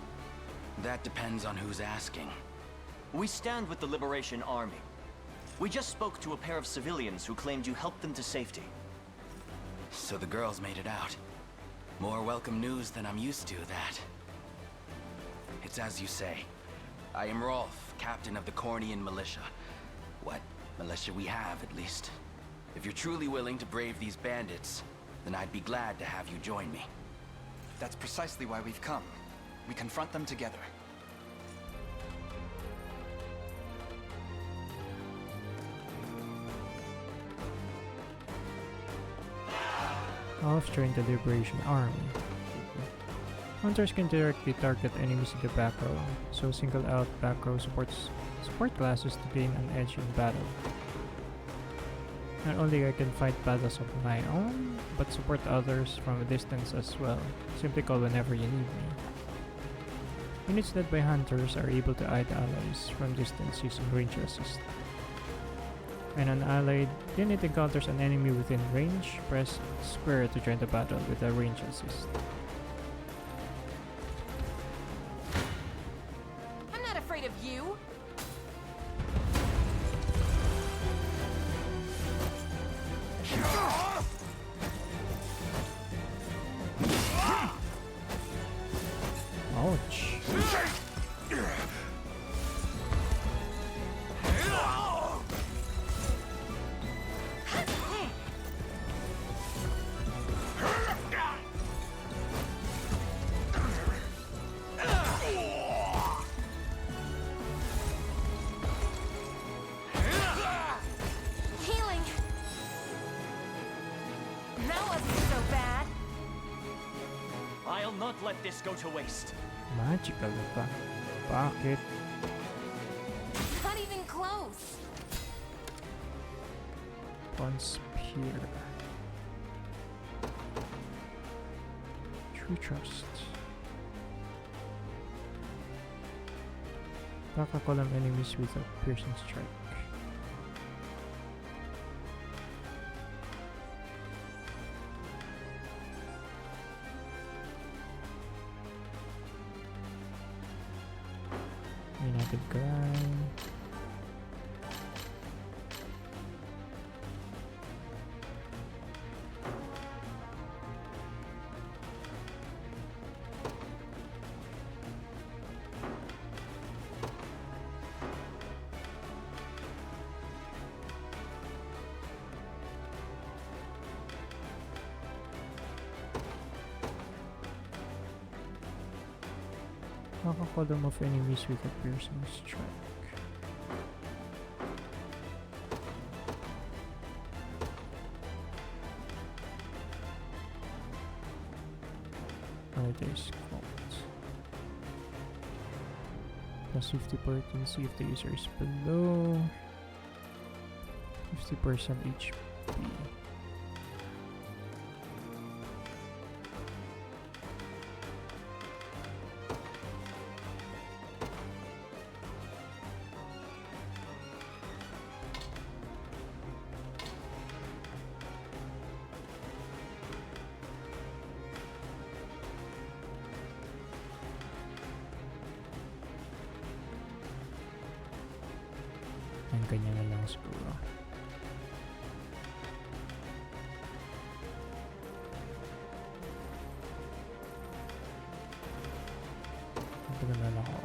That depends on who's asking. We stand with the Liberation Army. We just spoke to a pair of civilians who claimed you helped them to safety. So the girls made it out. More welcome news than I'm used to, that. It's as you say. I am Rolf, captain of the Cornian militia. What militia we have, at least. If you're truly willing to brave these bandits, then I'd be glad to have you join me. That's precisely why we've come. We confront them together. I've joined the Liberation Army. Hunters can directly target enemies in the back row, so single out back row support classes to gain an edge in battle. Not only I can fight battles of my own, but support others from a distance as well. Simply call whenever you need me. Units led by hunters are able to aid allies from distance using range assist. When an allied unit encounters an enemy within range, press square to join the battle with a range assist. I'm not afraid of you! Ouch. Healing! That wasn't so bad. I'll not let this go to waste. Magical pa. Bakit? Not even close. Conspire. True trust. Kakakolam enemies with a piercing strike. United Grind. Column of enemies with a piercing strike. There's fault. Plus 50 potency if the user is below 50% HP. Ang ganyan na lang siguro. Ito na lang ako.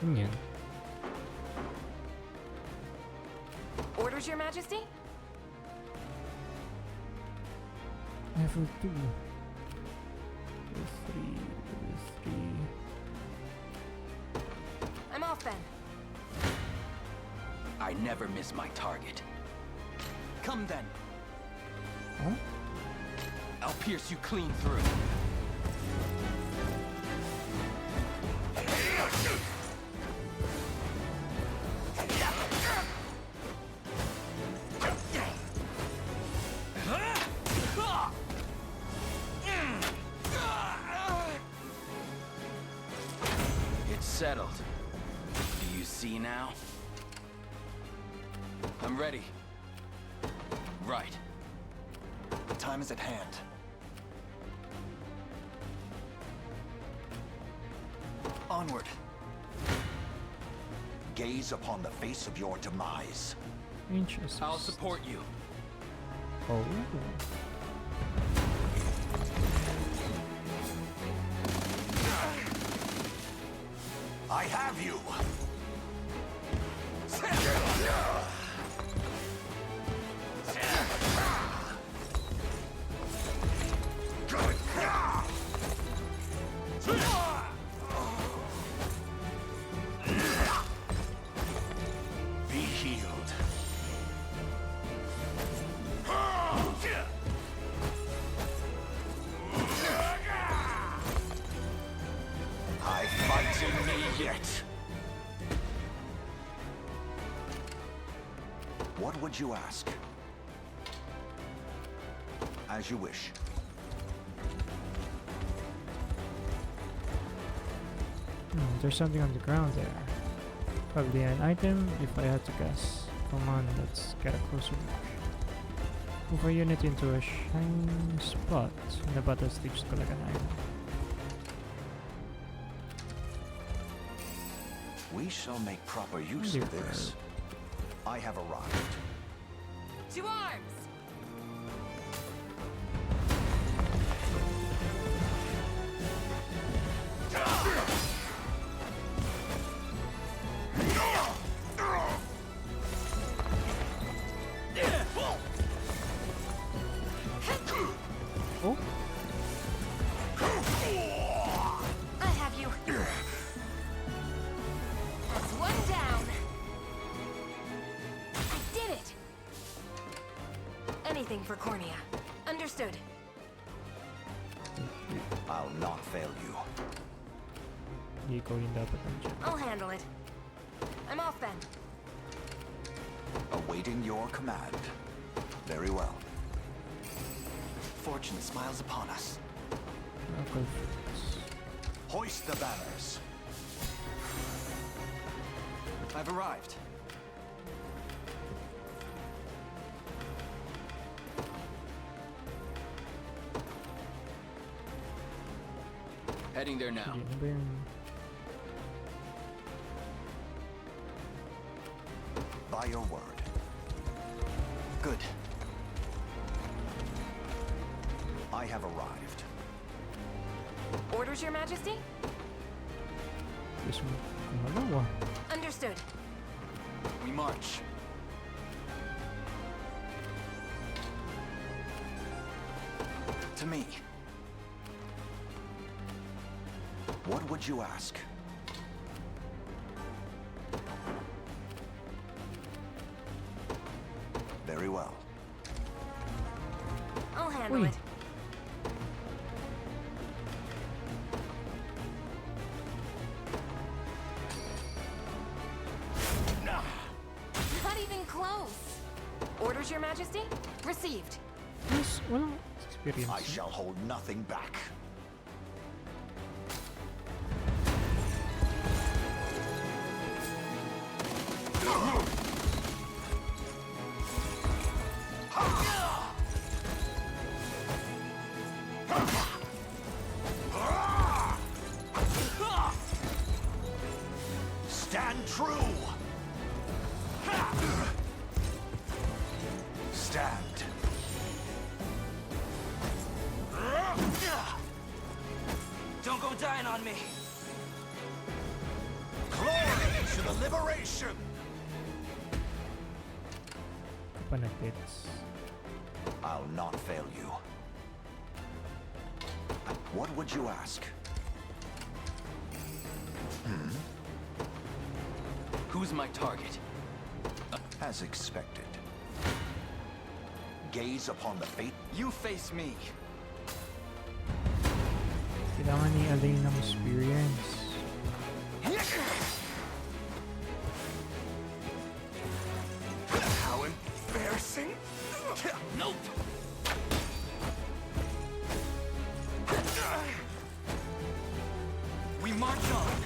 Yun. Orders, Your Majesty? Level 2. Level 3. I'm off then. I never miss my target. Come then. Huh? I'll pierce you clean through. It's settled. Do you see now? I'm ready. Right. The time is at hand. Onward. Gaze upon the face of your demise. Interesting. I'll support you. Oh. I have you! Be healed. I fight in me yet. What would you ask? As you wish. There's something on the ground there. Probably an item, if I had to guess. Come on, let's get a closer look. Move our unit into a shining spot in the battle stage to collect an item. We shall make proper use of this. I have arrived. To arms! Oh? I have you. That's one down. I did it. Anything for Cornea. Understood. I'll not fail you. Hindi ko yun dapat nandiyan. I'll handle it. I'm off then. Awaiting your command. Very well. Fortune smiles upon us. Okay. Hoist the banners. I've arrived. Heading there now. Sige, ano ba yun? By your word. Good. I have arrived. Orders, Your Majesty? Gusto mo kumalawa. Understood. We march. To me. What would you ask? Very well. I'll handle Uy. it. Not even close. Orders, Your Majesty? Received. Yes, walang experience. I shall hold nothing back. Stand true! Stand. Don't go dying on me. Glory to the liberation! Panagpits. I'll not fail you. What would you ask? Who's my target? As expected. Gaze upon the fate. You face me. Kailangan ni Alain ng experience. How embarrassing! Nope! We march on.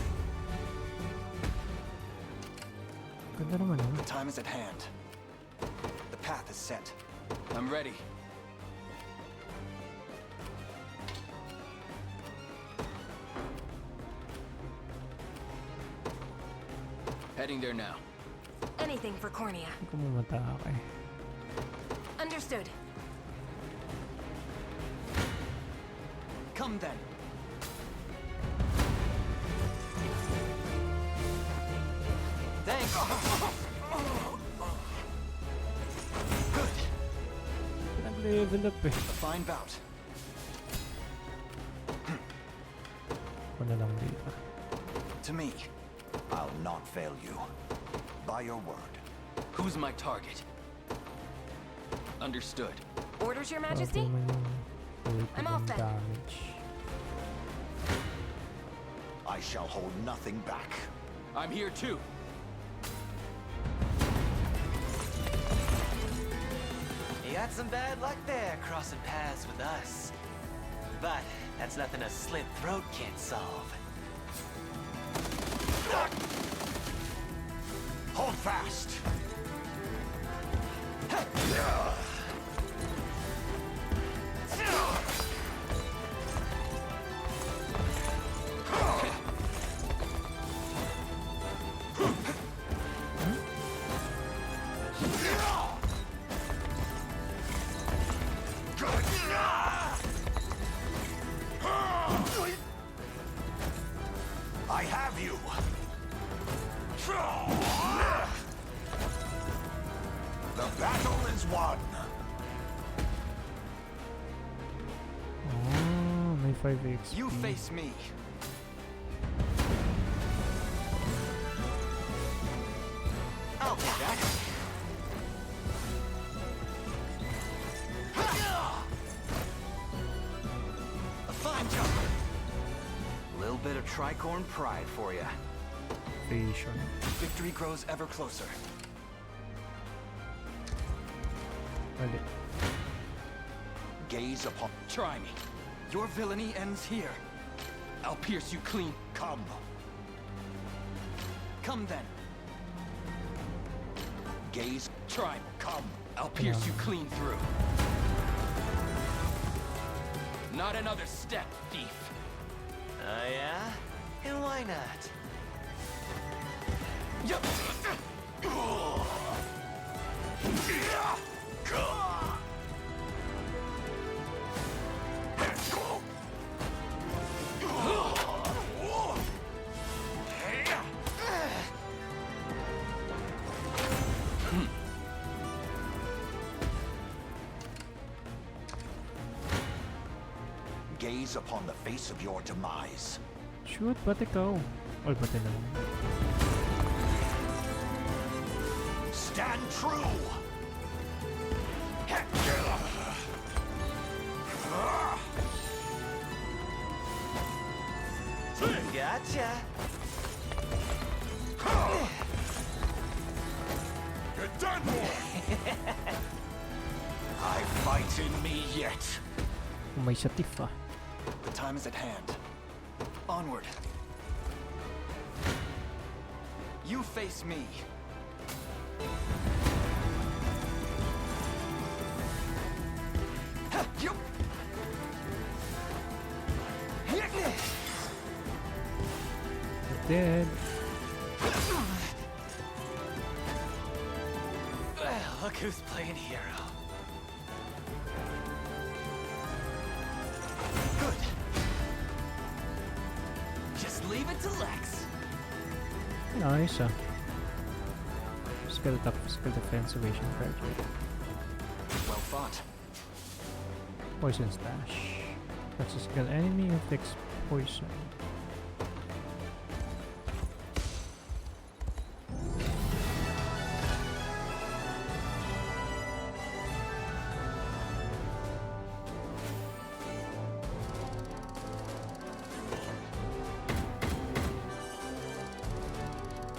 Ganda naman The oh. time is at hand. The path is set. I'm ready. Heading there now. Anything for Cornea. Hindi ko mamatake. Understood. Come then. Thanks. Good. Nag-level up eh. A fine bout. Ako na lang dito. To me. I'll not fail you. By your word. Who's my target? Understood. Orders, Your Majesty? I'm off then. Damage. I shall hold nothing back. I'm here too. You got some bad luck there, crossing paths with us. But that's nothing a slit throat can't solve. Hold fast! I have you! The battle is won! Oh, may 5 XP. You face me. I'll take that. A fine job. Little bit of tricorn pride for you. Patient. Victory grows ever closer. Mali. Gaze upon... Try me. Your villainy ends here. I'll pierce you clean. Come. Come then. Gaze... Try me. Come. I'll pierce you clean through. Not another step, thief. Oh yeah? And why not? Yup. Gaze upon the face of your demise. Shoot, ba't ikaw? Or ba't na lang? Stand true! Gotcha. You're done for! I fight in me yet. May satif ah. The time is at hand. Onward. You face me. You. Dead. Well, look who's playing hero. Good. Just leave it to Lex. Nice ah. Skill attack, skill defense, evasion, graduate. Well fought. Poison stash. That's a skill. Enemy inflicts poison.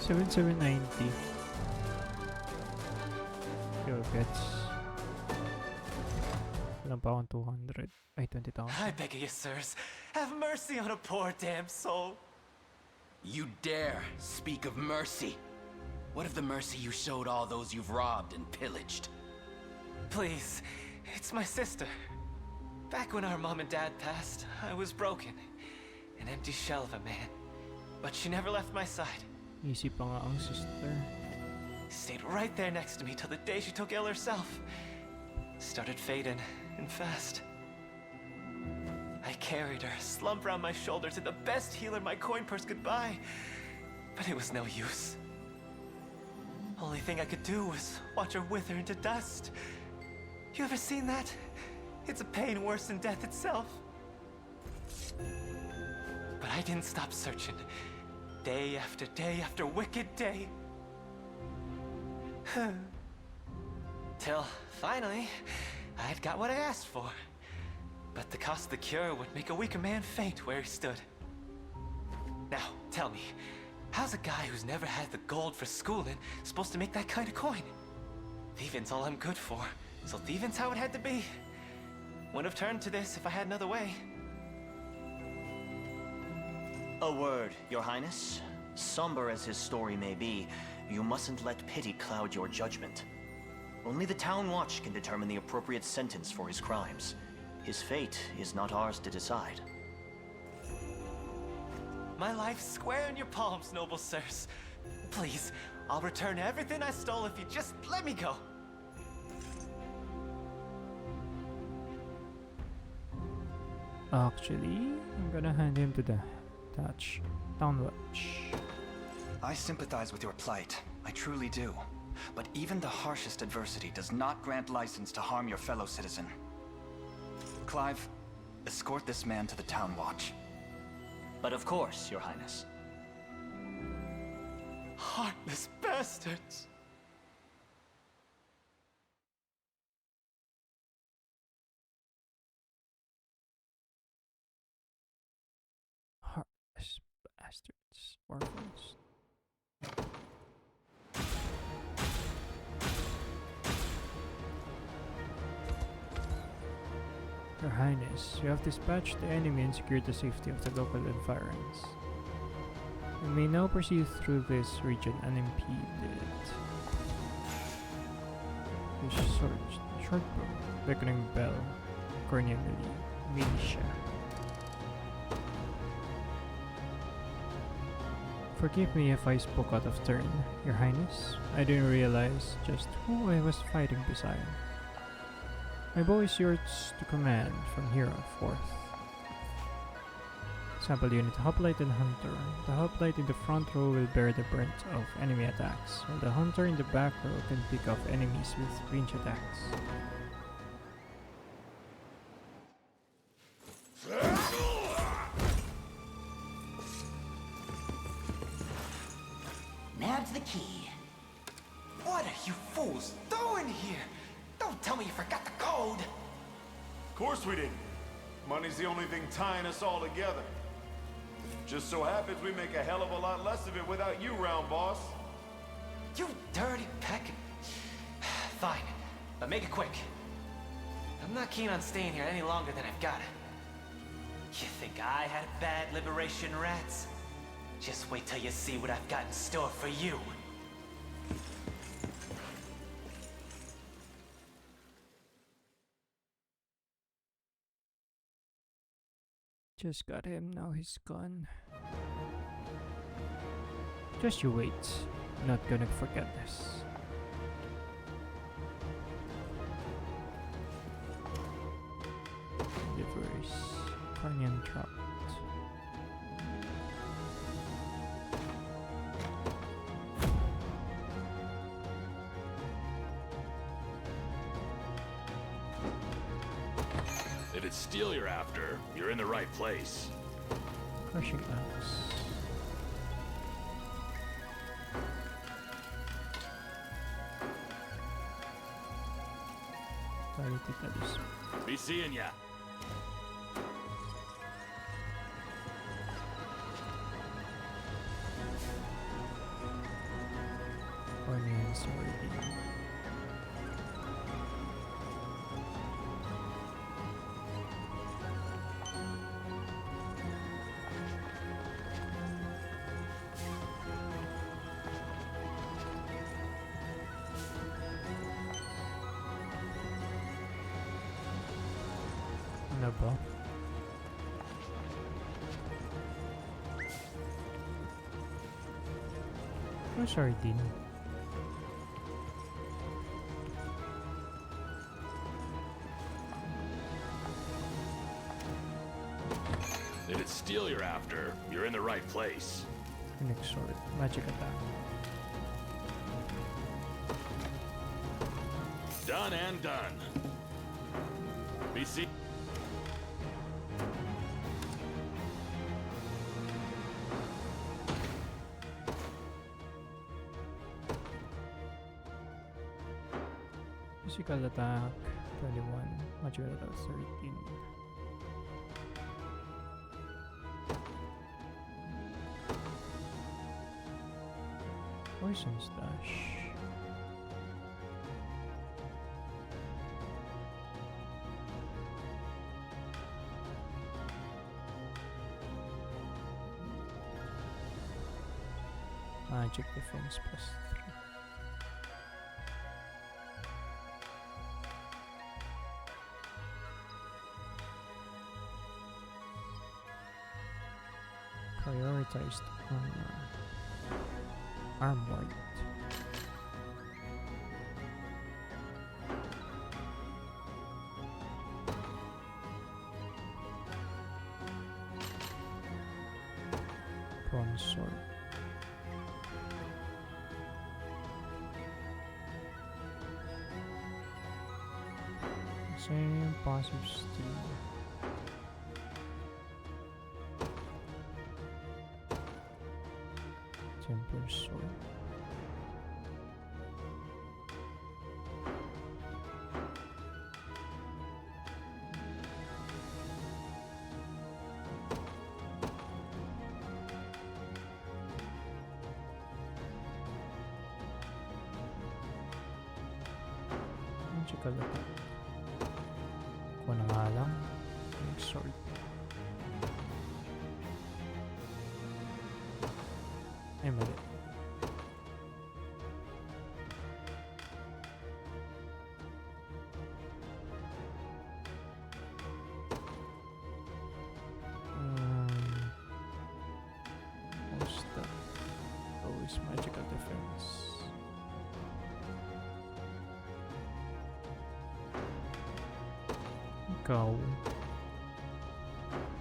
$7,790. Pure bets. Walang pa akong 200. Ay, 20,000. I beg of you, sirs, have mercy on a poor damn soul. You dare speak of mercy? What of the mercy you showed all those you've robbed and pillaged? Please, it's my sister. Back when our mom and dad passed, I was broken. An empty shell of a man. But she never left my side. Easy pa nga ang sister. Stayed right there next to me till the day she took ill herself. Started fading, and fast. I carried her, slumped around my shoulder to the best healer my coin purse could buy. But it was no use. Only thing I could do was watch her wither into dust. You ever seen that? It's a pain worse than death itself. But I didn't stop searching. Day after wicked day. Till, finally, I'd got what I asked for. But the cost of the cure would make a weaker man faint where he stood. Now, tell me, how's a guy who's never had the gold for schooling supposed to make that kind of coin? Thieving's all I'm good for, so thieving's how it had to be. Wouldn't have turned to this if I had another way. A word, Your Highness. Somber as his story may be, you mustn't let pity cloud your judgment. Only the Town Watch can determine the appropriate sentence for his crimes. His fate is not ours to decide. My life's square in your palms, noble sirs. Please, I'll return everything I stole if you just let me go. Actually, I'm gonna hand him to the Town Watch. I sympathize with your plight. I truly do. But even the harshest adversity does not grant license to harm your fellow citizen. Clive, escort this man to the Town Watch. But of course, Your Highness. Heartless bastards! Heartless bastards. Orphans. Your Highness, you have dispatched the enemy and secured the safety of the local environs. You may now proceed through this region unimpeded. Short bow, beckoning bell, corneal militia. Forgive me if I spoke out of turn, Your Highness. I didn't realize just who I was fighting beside. My bow is yours to command from here forth. Sample unit Hoplite and Hunter. The Hoplite in the front row will bear the brunt of enemy attacks, while the Hunter in the back row can pick off enemies with range attacks. Nab's the key. What are you fools doing here? Don't tell me you forgot the code! Of course we didn't. Money's the only thing tying us all together. Just so happens we make a hell of a lot less of it without you, round boss. You dirty peck. Fine, but make it quick. I'm not keen on staying here any longer than I've got. You think I had a bad liberation, rats? Just wait till you see what I've got in store for you. Just got him, now he's gone. Just you wait. Not gonna forget this. Livers. Canyon Trout. If it's steel you're after, you're in the right place. Crushing axe. Be seeing ya. Onion sardine. Ano ba? Oh, sardine. If it's steel you're after, you're in the right place. Next sword. Magic attack. Done and done. Be seen. Physical attack 21. Magic attack 13. Poison stash. Magic defense plus 3. Prioritized armor. Armored. Bronze sword. Same passive steel. Templar sword. Magical attack. Kuha na nga lang. Next sword. Ay, mali. What's that? Oh, it's magical defense. Ikaw.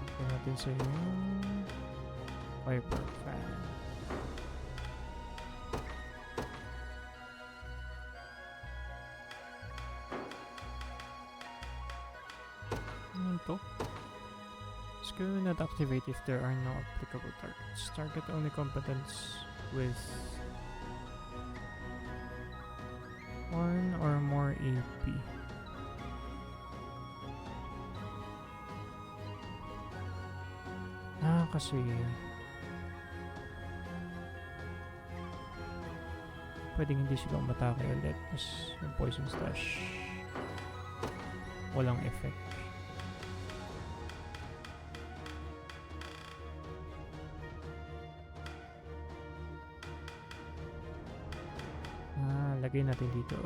Tingnan natin sa'yo. Viper fan. Skill not activate if there are no applicable targets. Target only combatants with 1 or more AP. Kasi pwedeng hindi sila umatake ulit. Tapos yung poison stash walang effect. Lagay natin dito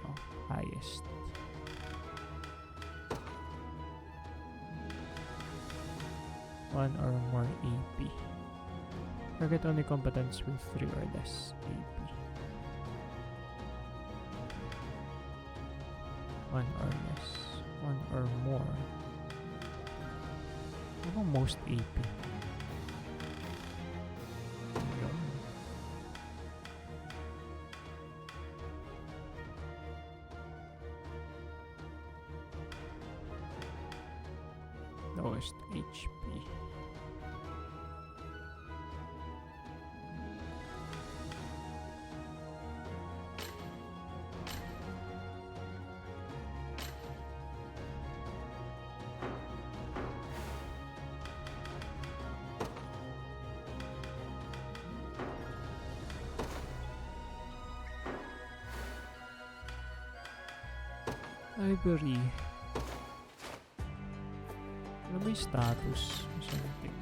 highest. One or more AP. Target only combatants with 3 or less AP. 1 or less. 1 or more. Ano most AP? Lowest HP. Library. Ano ba yung status? Something.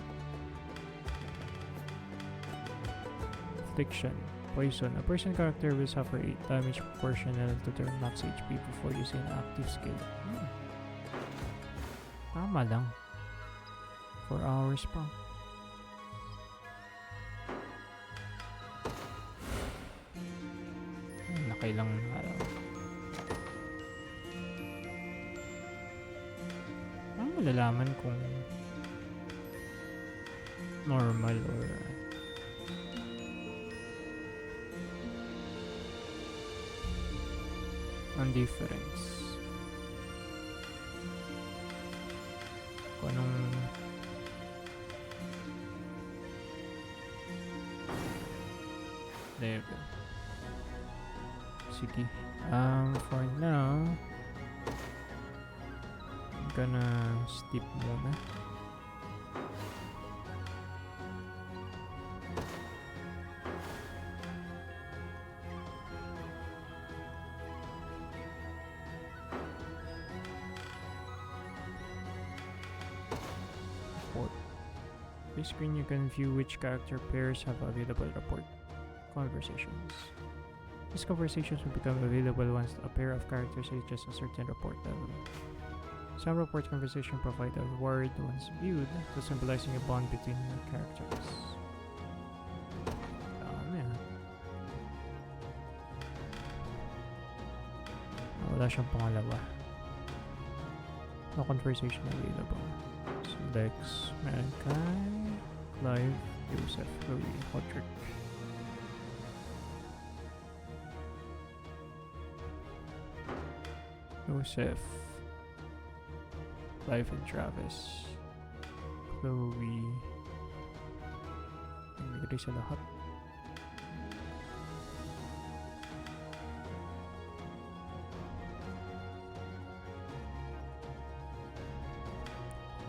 Affliction. Poison. A person character will suffer 8 damage proportional to their max HP before using an active skill. Tama lang. 4 hours pa. Nakailang araw. Ano malalaman kung normal or ang difference? Kung anong level. Sige. For now, I'm gonna skip muna. Report. This screen you can view which character pairs have available report. Conversations. These conversations will become available once a pair of characters reaches a certain report level. Some report conversation provide a reward once viewed to symbolizing a bond between your characters. Wala siyang pangalawa. No conversation available. So Dex, Mankind, Clive, Joseph, Louis, Hodrick. Joseph, Clive and Travis, Chloe, nagbigay sa lahat.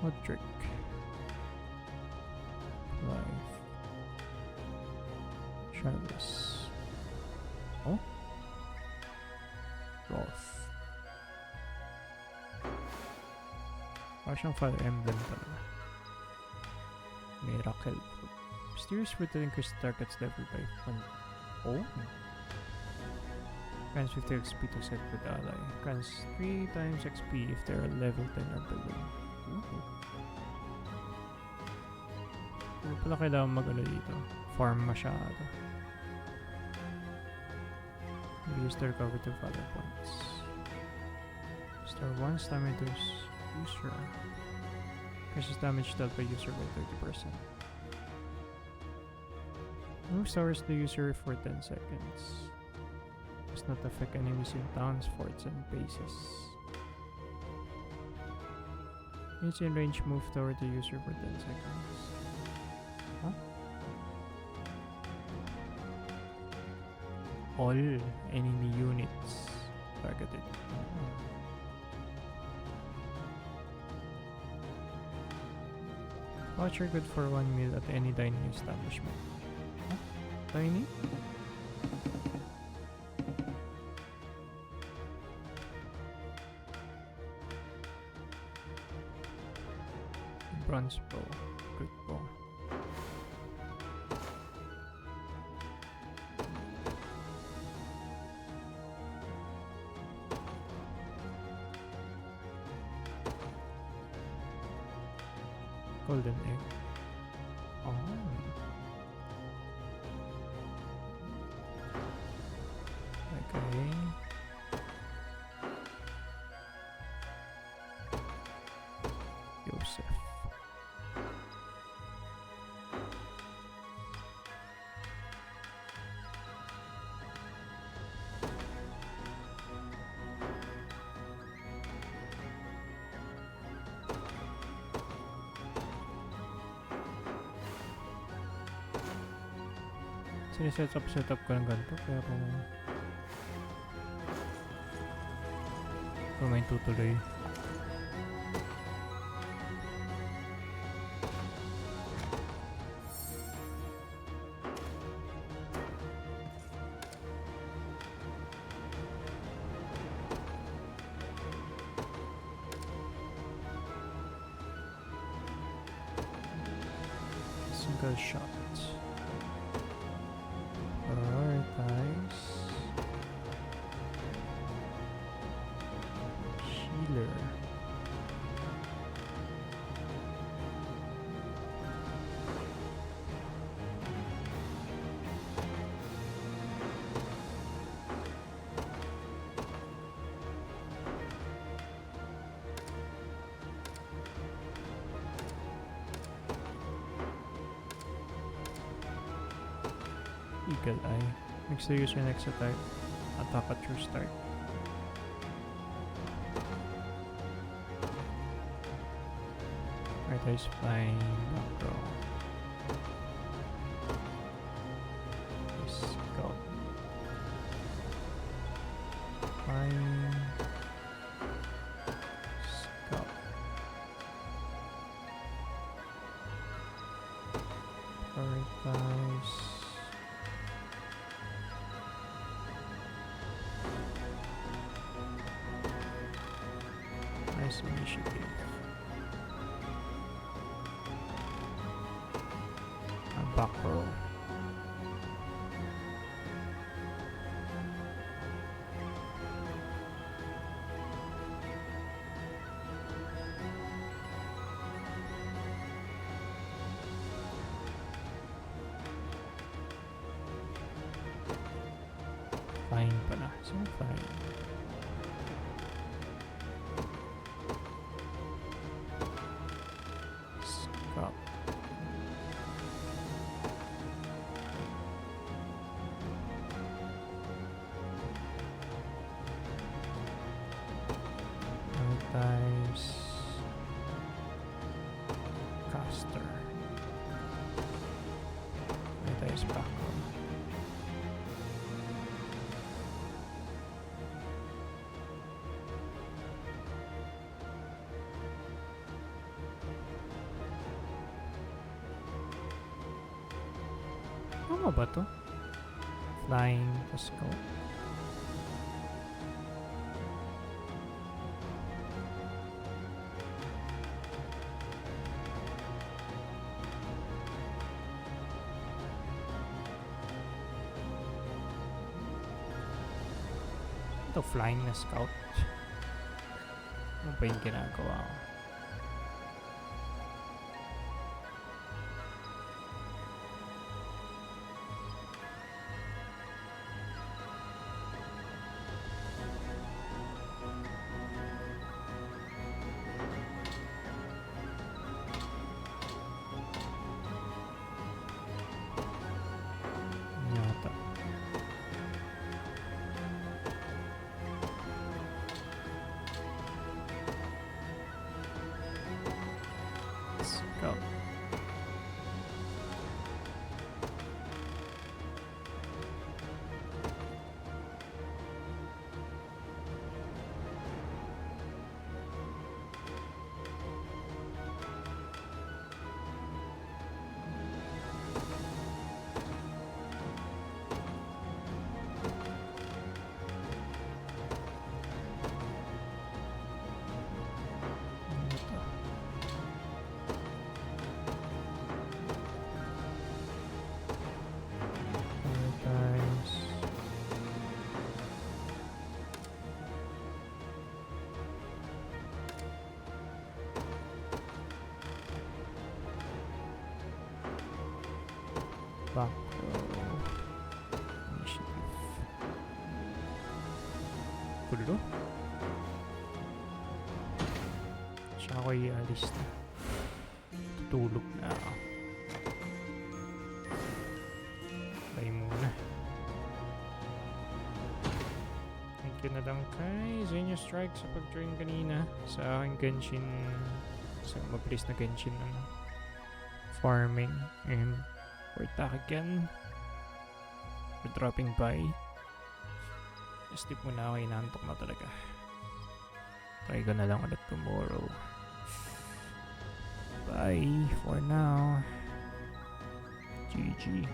Hodrick, Clive, Travis, oh? Roth. Siyang Fire Emblem pala. Miracle Fruit. Mysterious fruit that increases the target's level by 1. Oh! Grants 50 XP to set with ally. Grants 3 times XP if they are level 10 or below. Ooh. Ano pala kailangan mag-ano dito? Farm masyado. Use to recover 2 valor points. Star 1 stamina to user. Increases damage dealt by user by 30%. Moves towards the user for 10 seconds. Does not affect enemies in towns, forts, and bases. Units in range move toward the user for 10 seconds. Huh? All enemy units targeted. Voucher good for 1 meal at any dining establishment. Huh? Dining? Bronze bow. Good bow. Golden egg. Oh. Okay. Joseph. Set up ko ng ganito kaya kung may tutuloy. Single shot. Prioritize healer. Eagle Eye. Makes the user next attack at your start. Prioritize flying, back row. Let's go. Flying. Scout. Prioritize. Nice initiative. A back row. Flying pala. So flying. Scout. Prioritize caster. Prioritize back row. Tama ba to? Flying, let's go. Ito, flying na scout. Ano pa yung ginagawa ko? Yata. Let's go. Prioritize. Back row. Initiative. Pulo. Siya ako ialis na. Tutulog na ako. Play muna. Thank you na lang kay Zenyo Strike sa pag-join kanina sa aking Genshin, sa mabilis na Genshin farming, and we're back again. We're dropping by. Sleep muna ako, inaantok na talaga. Try ko na lang ulit tomorrow. Bye for now. GG.